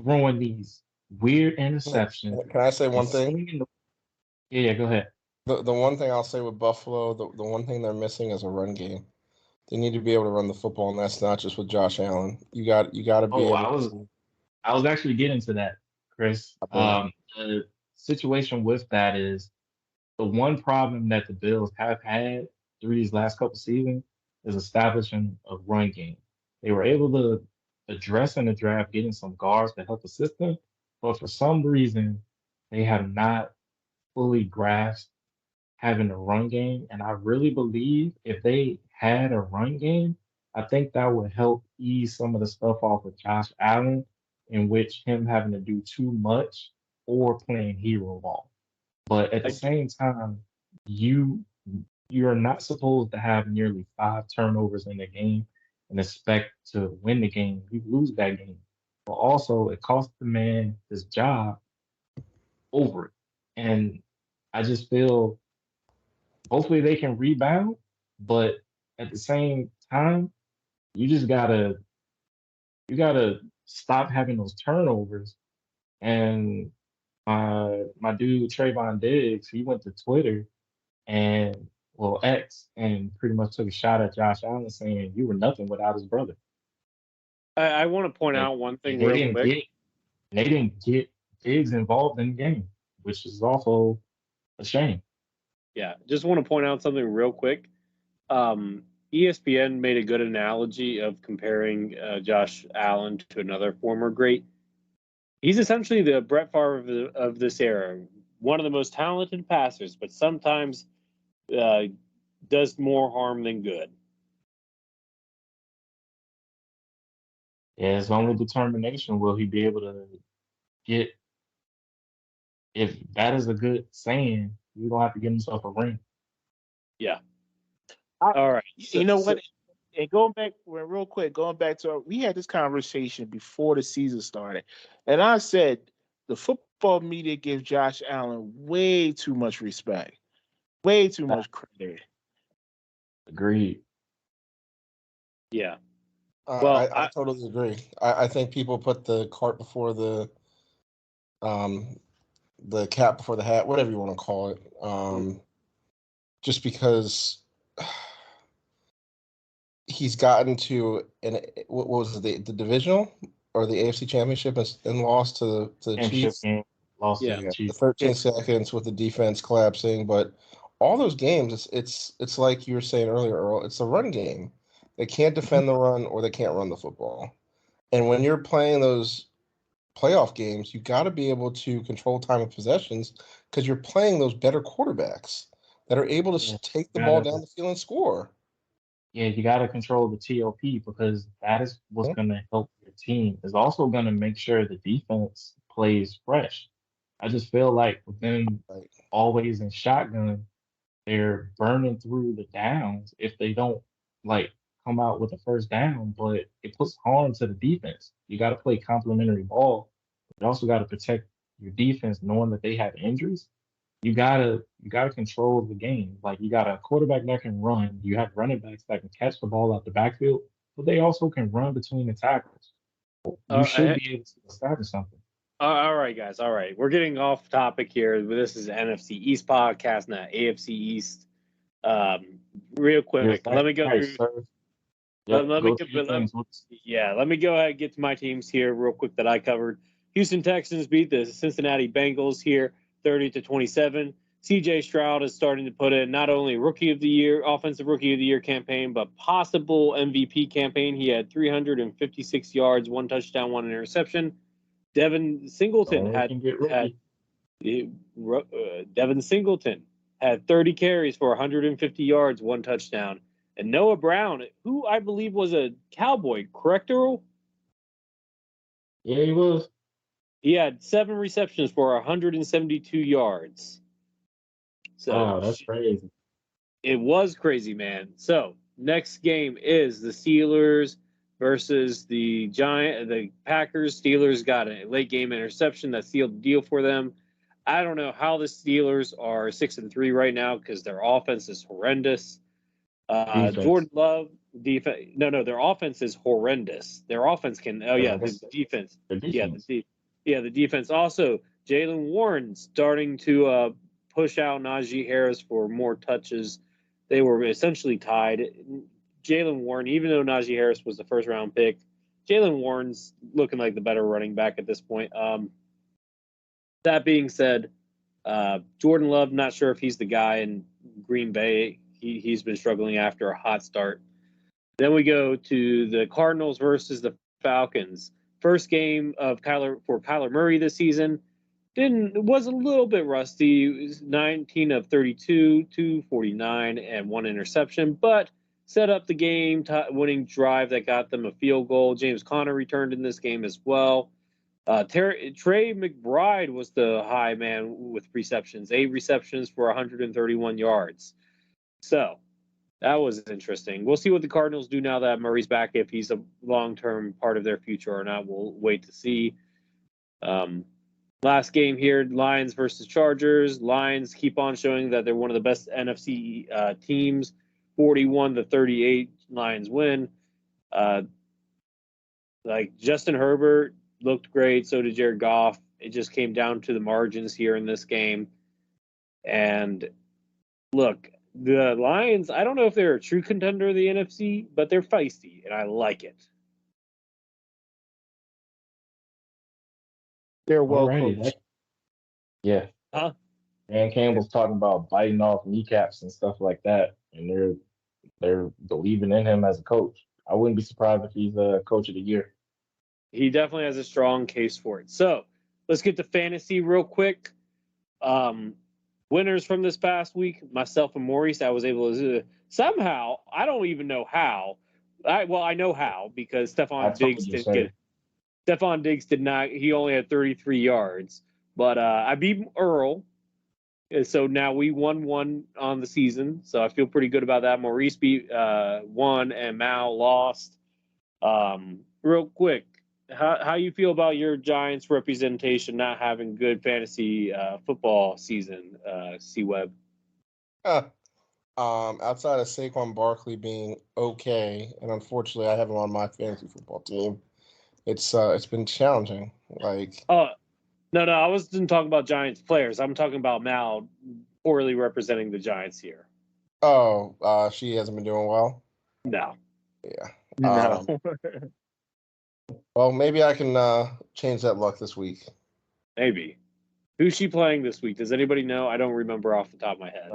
Speaker 4: throwing these weird interceptions.
Speaker 3: Can I say one thing?
Speaker 4: Yeah, go ahead.
Speaker 3: The one thing I'll say with Buffalo, the one thing they're missing is a run game. They need to be able to run the football, and that's not just with Josh Allen. You got to be
Speaker 4: Oh,
Speaker 3: able.
Speaker 4: I was actually getting to that, Chris. The situation with that is the one problem that the Bills have had through these last couple seasons is establishing a run game. They were able to address in the draft getting some guards to help assist them, but for some reason they have not fully grasped having a run game. And I really believe if they had a run game, I think that would help ease some of the stuff off of Josh Allen, in which him having to do too much or playing hero ball. But at the same time, you you're not supposed to have nearly 5 turnovers in the game and expect to win the game. You lose that game. But also it costs the man his job over it. And I just feel hopefully they can rebound, but at the same time, you just gotta stop having those turnovers. And my dude Trayvon Diggs, he went to Twitter and well X and pretty much took a shot at Josh Allen saying you were nothing without his brother.
Speaker 1: I want to point
Speaker 4: And,
Speaker 1: out one thing
Speaker 4: and they
Speaker 1: real
Speaker 4: didn't
Speaker 1: quick.
Speaker 4: get Diggs involved in the game, which is also a shame.
Speaker 1: Yeah, just want to point out something real quick. ESPN made a good analogy of comparing Josh Allen to another former great. He's essentially the Brett Favre of this era, one of the most talented passers, but sometimes does more harm than good.
Speaker 4: Yeah, his only determination will he be able to get. If that is a good saying, you don't have to get himself a ring.
Speaker 1: Yeah. All right.
Speaker 2: You know what? And going back real quick, we had this conversation before the season started, and I said the football media gives Josh Allen way too much respect, way too much credit.
Speaker 4: Agreed.
Speaker 1: Yeah. Well,
Speaker 3: I totally agree. I think people put the cart before the cat before the hat, whatever you want to call it. Just because he's gotten to what was it, the divisional or the AFC Championship and lost to the Chiefs.
Speaker 4: Game, lost
Speaker 1: Yeah.
Speaker 4: to the Chiefs.
Speaker 3: The 13 seconds with the defense collapsing, but all those games, it's like you were saying earlier, Earl. It's a run game. They can't defend the run or they can't run the football. And when you're playing those playoff games, you got to be able to control time of possessions because you're playing those better quarterbacks that are able to take the ball down the field and score.
Speaker 4: Yeah, you got to control the TOP because that is what's going to help your team. It's also going to make sure the defense plays fresh. I just feel like with them always in shotgun, they're burning through the downs if they don't like come out with a first down, but it puts harm to the defense. You got to play complementary ball. You also got to protect your defense knowing that they have injuries. You gotta control the game. Like you got a quarterback that can run. You have running backs that can catch the ball out the backfield, but they also can run between the tackles. You should be able to establish something.
Speaker 1: All right, guys. All right, we're getting off topic here. This is an NFC East podcast, not AFC East. Real quick, let me go through. Let me go ahead and get to my teams here real quick that I covered. Houston Texans beat the Cincinnati Bengals here 30-27. CJ Stroud is starting to put in not only offensive rookie of the year campaign, but possible MVP campaign. He had 356 yards, 1 touchdown, 1 interception. Devin Singleton had 30 carries for 150 yards, 1 touchdown. And Noah Brown, who I believe was a Cowboy, correct, Earl?
Speaker 4: Yeah, he was.
Speaker 1: He had 7 receptions for 172 yards. So
Speaker 4: wow, that's crazy.
Speaker 1: It was crazy, man. So next game is the Steelers versus the Packers. Steelers got a late game interception that sealed the deal for them. I don't know how the Steelers are 6-3 right now because their offense is horrendous. Jordan Love defense. No, their offense is horrendous. Their offense can. Oh yeah, the defense. The defense. Also, Jaylen Warren starting to push out Najee Harris for more touches. They were essentially tied. Jalen Warren, even though Najee Harris was the first round pick, Jalen Warren's looking like the better running back at this point. That being said, Jordan Love, not sure if he's the guy in Green Bay. He's been struggling after a hot start. Then we go to the Cardinals versus the Falcons. First game of Kyler Murray this season. Was a little bit rusty. It was 19 of 32, 249, and 1 interception, but set up the game winning drive that got them a field goal. James Conner returned in this game as well. Trey McBride was the high man with receptions, 8 receptions for 131 yards. So that was interesting. We'll see what the Cardinals do now that Murray's back, if he's a long-term part of their future or not. We'll wait to see. Last game here, Lions versus Chargers. Lions keep on showing that they're one of the best NFC teams. 41-38, Lions win. Justin Herbert looked great. So did Jared Goff. It just came down to the margins here in this game. And look, the Lions, I don't know if they're a true contender of the NFC, but they're feisty, and I like it.
Speaker 2: They're well coached.
Speaker 4: Yeah.
Speaker 1: Huh?
Speaker 4: Dan Campbell's talking about biting off kneecaps and stuff like that, and they're believing in him as a coach. I wouldn't be surprised if he's a coach of the year.
Speaker 1: He definitely has a strong case for it. So let's get to fantasy real quick. Winners from this past week, myself and Maurice. I was able to somehow, I don't even know how. I know how, because Stephon Diggs did not. He only had 33 yards, but I beat Earl, so now we won on the season. So I feel pretty good about that. Maurice beat 1, and Mal lost. Real quick, how you feel about your Giants representation not having good fantasy football season, C Webb?
Speaker 3: Outside of Saquon Barkley being okay, and unfortunately I have him on my fantasy football team. It's been challenging.
Speaker 1: No, I wasn't talking about Giants players. I'm talking about Mal poorly representing the Giants here.
Speaker 3: Oh, she hasn't been doing well.
Speaker 1: No.
Speaker 3: Yeah.
Speaker 2: No.
Speaker 3: Well, maybe I can change that luck this week.
Speaker 1: Maybe. Who's she playing this week? Does anybody know? I don't remember off the top of my head.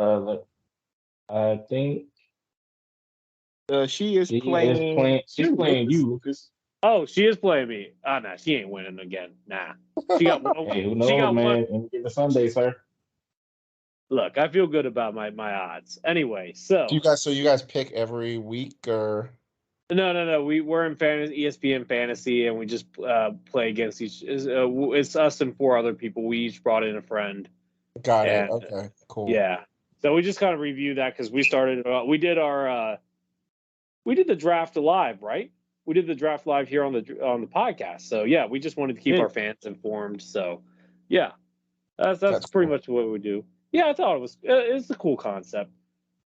Speaker 4: I think
Speaker 2: she is playing.
Speaker 4: She's playing you, Lucas.
Speaker 1: Oh, she is playing me. Oh, no, she ain't winning again. Nah. She got one.
Speaker 4: Hey, who knows, man? And get the Sunday, sir.
Speaker 1: Look, I feel good about my odds. Anyway, so
Speaker 3: you guys pick every week, or
Speaker 1: no. We're in ESPN fantasy, and we just play against each. It's us and 4 other people. We each brought in a friend.
Speaker 3: Got it. Okay, cool.
Speaker 1: Yeah. So we just kind of review that because we started. We did the draft live, right? We did the draft live here on the podcast. So yeah, we just wanted to keep our fans informed. So yeah, that's pretty much what we do. Yeah, I thought it's a cool concept.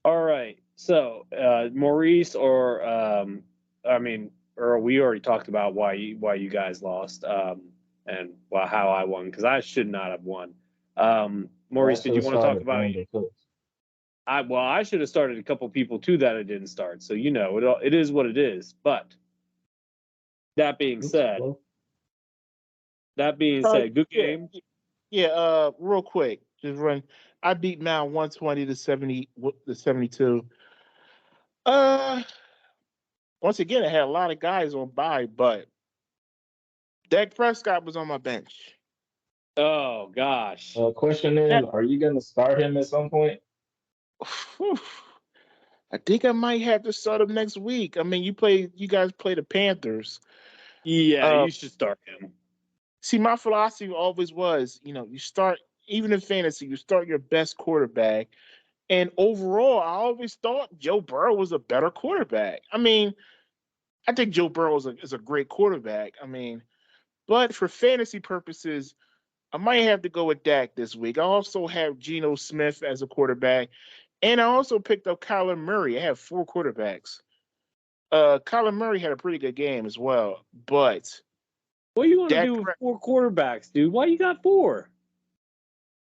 Speaker 1: All right, so Maurice or Earl, we already talked about why you guys lost and how I won, because I should not have won. Maurice, did you want to talk about it? I should have started a couple people too that I didn't start. So it is what it is. But that being said, good game.
Speaker 2: Yeah, real quick, just run. I beat Mal 120 to 72. Once again, I had a lot of guys on bye, but Dak Prescott was on my bench.
Speaker 1: Oh gosh.
Speaker 4: Question is, are you going to start him at some point?
Speaker 2: I think I might have to start him next week. I mean, you guys play the Panthers.
Speaker 1: Yeah, you should start him.
Speaker 2: See, my philosophy always was, you start, even in fantasy, you start your best quarterback. And overall, I always thought Joe Burrow was a better quarterback. I mean, I think Joe Burrow is a great quarterback. I mean, but for fantasy purposes, I might have to go with Dak this week. I also have Geno Smith as a quarterback. And I also picked up Kyler Murray. I have 4 quarterbacks. Kyler Murray had a pretty good game as well. But
Speaker 1: what do you want to do with 4 quarterbacks, dude? Why you got 4?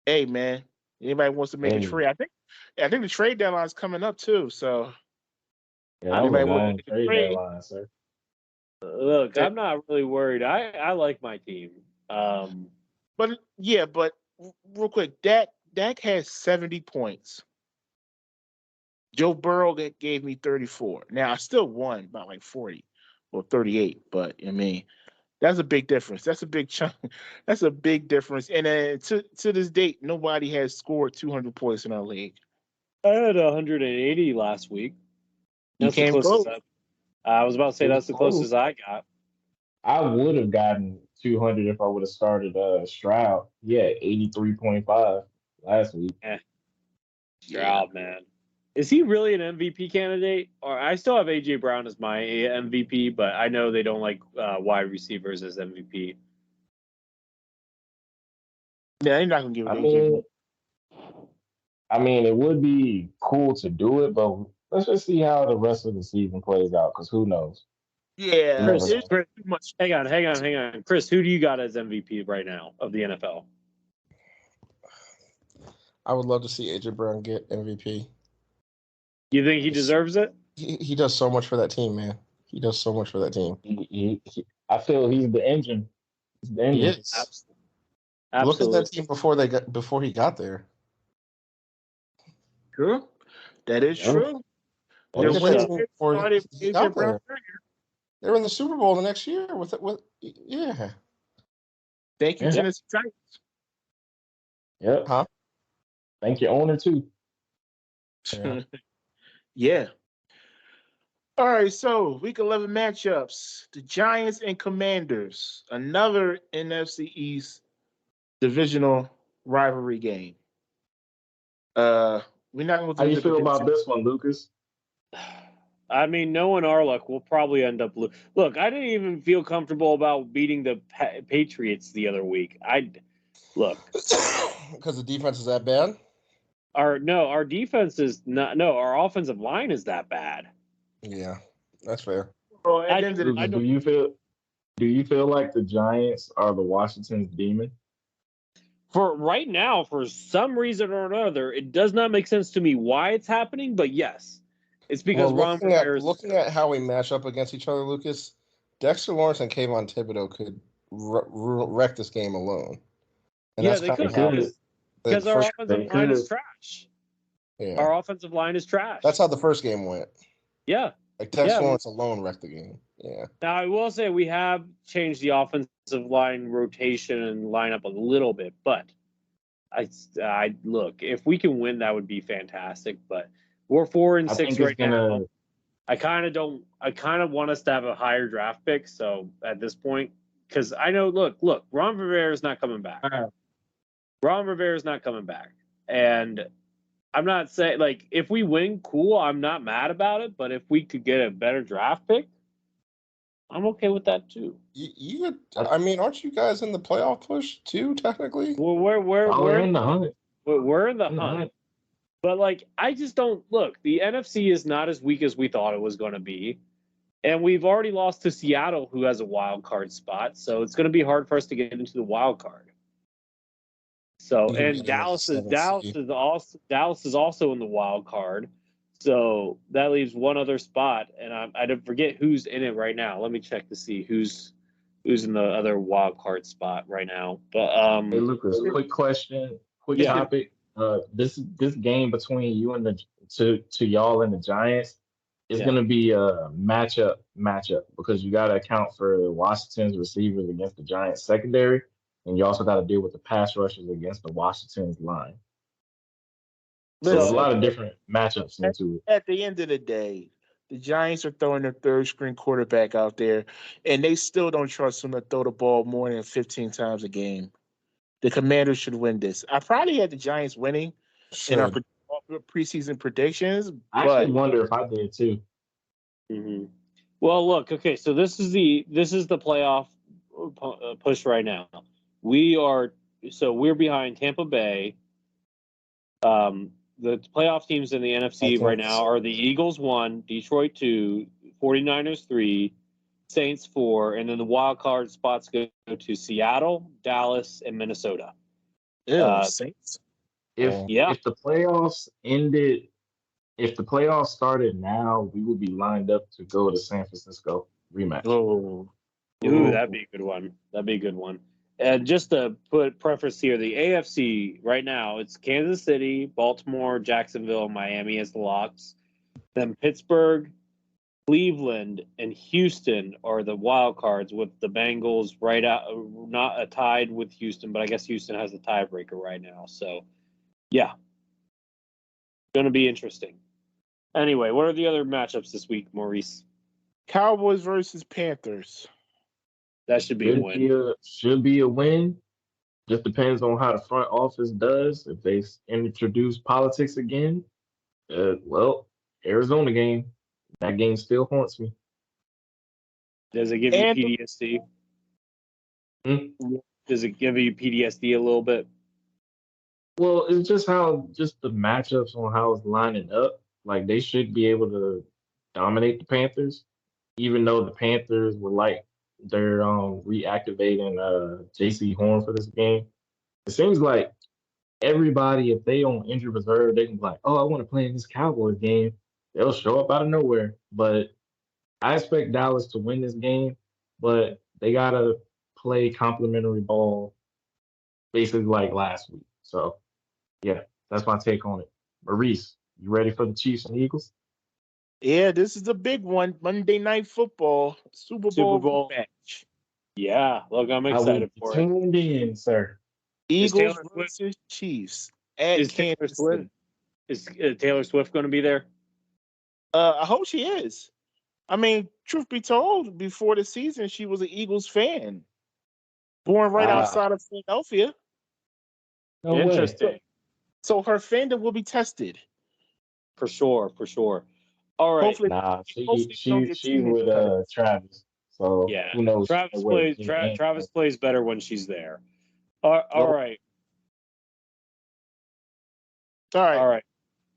Speaker 2: Hey, man. Anybody wants to make a trade? I think the trade deadline's coming up too. So
Speaker 4: Yeah, that was a long trade deadline, sir.
Speaker 1: Look, I'm not really worried. I like my team.
Speaker 2: But real quick, Dak has 70 points. Joe Burrow gave me 34. Now I still won by like 40 or 38, but I mean that's a big difference. That's a big chunk. That's a big difference. And to this date, nobody has scored 200 points in our league.
Speaker 1: I had 180 last week.
Speaker 2: That's the closest.
Speaker 1: I was about to say that's the closest I got.
Speaker 4: I would have gotten 200 if I would have started Stroud. Yeah, 83.5 last week.
Speaker 1: Stroud, man. Is he really an MVP candidate? Or I still have AJ Brown as my MVP, but I know they don't like wide receivers as MVP.
Speaker 2: Yeah, they're not gonna give it AJ.
Speaker 4: I mean, it would be cool to do it, but let's just see how the rest of the season plays out, because who knows?
Speaker 2: Yeah,
Speaker 1: Chris, too much. Hang on. Chris, who do you got as MVP right now of the NFL?
Speaker 3: I would love to see AJ Brown get MVP.
Speaker 1: You think he deserves it?
Speaker 3: He does so much for that team, man. He does so much for that team.
Speaker 4: I feel he's the engine. He's the engine.
Speaker 3: He is. Absolutely. Look at that team before he got there.
Speaker 2: True. That is true.
Speaker 3: They were in the Super Bowl the next year with yeah.
Speaker 2: Thank you, Tennessee Titans.
Speaker 4: Yep.
Speaker 3: Huh?
Speaker 4: Thank your owner too.
Speaker 2: Yeah. All right, so week 11 matchups. The Giants and Commanders. Another NFC East divisional rivalry game. We're not going to.
Speaker 4: How do you feel about this one, Lucas?
Speaker 1: I mean, knowing our luck, we'll probably end up. Look, I didn't even feel comfortable about beating the Patriots the other week.
Speaker 3: Because the defense is that bad.
Speaker 1: Our defense is not. No, our offensive line is that bad.
Speaker 3: Yeah, that's fair.
Speaker 4: Well, do you feel like the Giants are the Washington's demon?
Speaker 1: For right now, for some reason or another, it does not make sense to me why it's happening. But yes, it's because
Speaker 3: looking at how we match up against each other, Lucas, Dexter Lawrence and Kayvon Thibodeau could wreck this game alone. And
Speaker 1: yeah, they could. Because our offensive line is trash.
Speaker 3: Yeah.
Speaker 1: Our offensive line is trash.
Speaker 3: That's how the first game went.
Speaker 1: Yeah.
Speaker 3: Like Dexter Lawrence alone wrecked the game. Yeah.
Speaker 1: Now I will say we have changed the offensive line rotation and lineup a little bit, but I look, if we can win, that would be fantastic. But we're 4-6 right now. I kind of want us to have a higher draft pick. So at this point, because I know, look, Ron Rivera is not coming back. Ron Rivera is not coming back. And I'm not saying, like, if we win, cool, I'm not mad about it. But if we could get a better draft pick, I'm okay with that too.
Speaker 3: I mean, aren't you guys in the playoff push too, technically?
Speaker 1: Well, we're
Speaker 4: in the hunt.
Speaker 1: We're in the hunt. But, like, I just don't, look, the NFC is not as weak as we thought it was going to be. And we've already lost to Seattle, who has a wild card spot. So it's going to be hard for us to get into the wild card. So, and Dallas is also in the wild card. So that leaves one other spot, and I don't forget who's in it right now. Let me check to see who's in the other wild card spot right now. But
Speaker 4: hey Lucas, quick question, topic. This game between you and to y'all and the Giants is going to be a matchup because you got to account for Washington's receivers against the Giants secondary. And you also got to deal with the pass rushers against the Washington's line. So there's a lot of different matchups into it.
Speaker 2: At the end of the day, the Giants are throwing their third string quarterback out there, and they still don't trust him to throw the ball more than 15 times a game. The Commanders should win this. I probably had the Giants winning in our preseason predictions.
Speaker 4: I actually wonder if I did too.
Speaker 1: Mm-hmm. Well, look, okay, so this is the playoff push right now. We're behind Tampa Bay. The playoff teams in the NFC right now are the Eagles 1, Detroit 2, 49ers 3, Saints 4, and then the wild card spots go to Seattle, Dallas, and Minnesota.
Speaker 2: Saints.
Speaker 4: If the playoffs ended if the playoffs started now, we would be lined up to go to San Francisco rematch.
Speaker 2: Oh,
Speaker 1: Ooh, that'd be a good one. That'd be a good one. And just to put preface here, the AFC right now, it's Kansas City, Baltimore, Jacksonville, Miami as the locks. Then Pittsburgh, Cleveland, and Houston are the wild cards with the Bengals right out, not tied with Houston, but I guess Houston has the tiebreaker right now. So, yeah, going to be interesting. Anyway, what are the other matchups this week, Maurice?
Speaker 2: Cowboys versus Panthers.
Speaker 1: That should be a win.
Speaker 4: Should be a win. Just depends on how the front office does. If they introduce politics again, well, Arizona game, that game still haunts me.
Speaker 1: Does it give you PTSD? Does it give you PTSD a little bit?
Speaker 4: Well, it's just the matchups on how it's lining up. Like they should be able to dominate the Panthers, even though the Panthers were like they're reactivating J.C. Horn for this game. It seems like everybody, if they on injured reserve, they can be like, oh, I want to play in this Cowboys game. They'll show up out of nowhere. But I expect Dallas to win this game, but they gotta play complimentary ball basically like last week. So yeah, that's my take on it. Maurice, you ready for the Chiefs and Eagles?
Speaker 2: Yeah, this is the big one. Monday Night Football, Super Bowl match.
Speaker 1: Yeah, look, I'm excited for it.
Speaker 4: Tuned in, sir.
Speaker 2: Eagles versus Chiefs at Kansas City.
Speaker 1: Is Taylor Swift going to be there?
Speaker 2: I hope she is. I mean, truth be told, before the season, she was an Eagles fan, born right outside of Philadelphia.
Speaker 4: No
Speaker 1: Interesting.
Speaker 4: way.
Speaker 2: So her fandom will be tested.
Speaker 1: For sure. All right.
Speaker 2: Hopefully
Speaker 4: She's with Travis. So
Speaker 1: yeah,
Speaker 4: who knows?
Speaker 1: Travis plays better when she's there. All right. All right.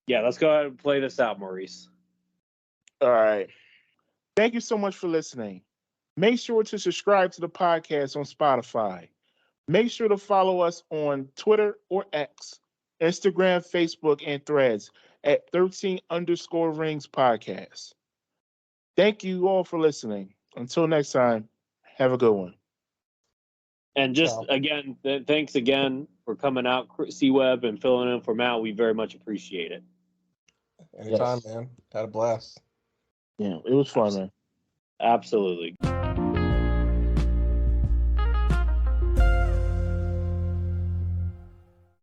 Speaker 1: Yeah, let's go ahead and play this out, Maurice.
Speaker 2: All right. Thank you so much for listening. Make sure to subscribe to the podcast on Spotify. Make sure to follow us on Twitter or X, Instagram, Facebook, and Threads at 13_rings podcast. Thank you all for listening. Until next time, have a good one.
Speaker 1: And just again, thanks again for coming out, C Webb, and filling in for Matt. We very much appreciate it.
Speaker 3: Anytime, man. Had a blast.
Speaker 2: Yeah, it was fun, man.
Speaker 1: Absolutely.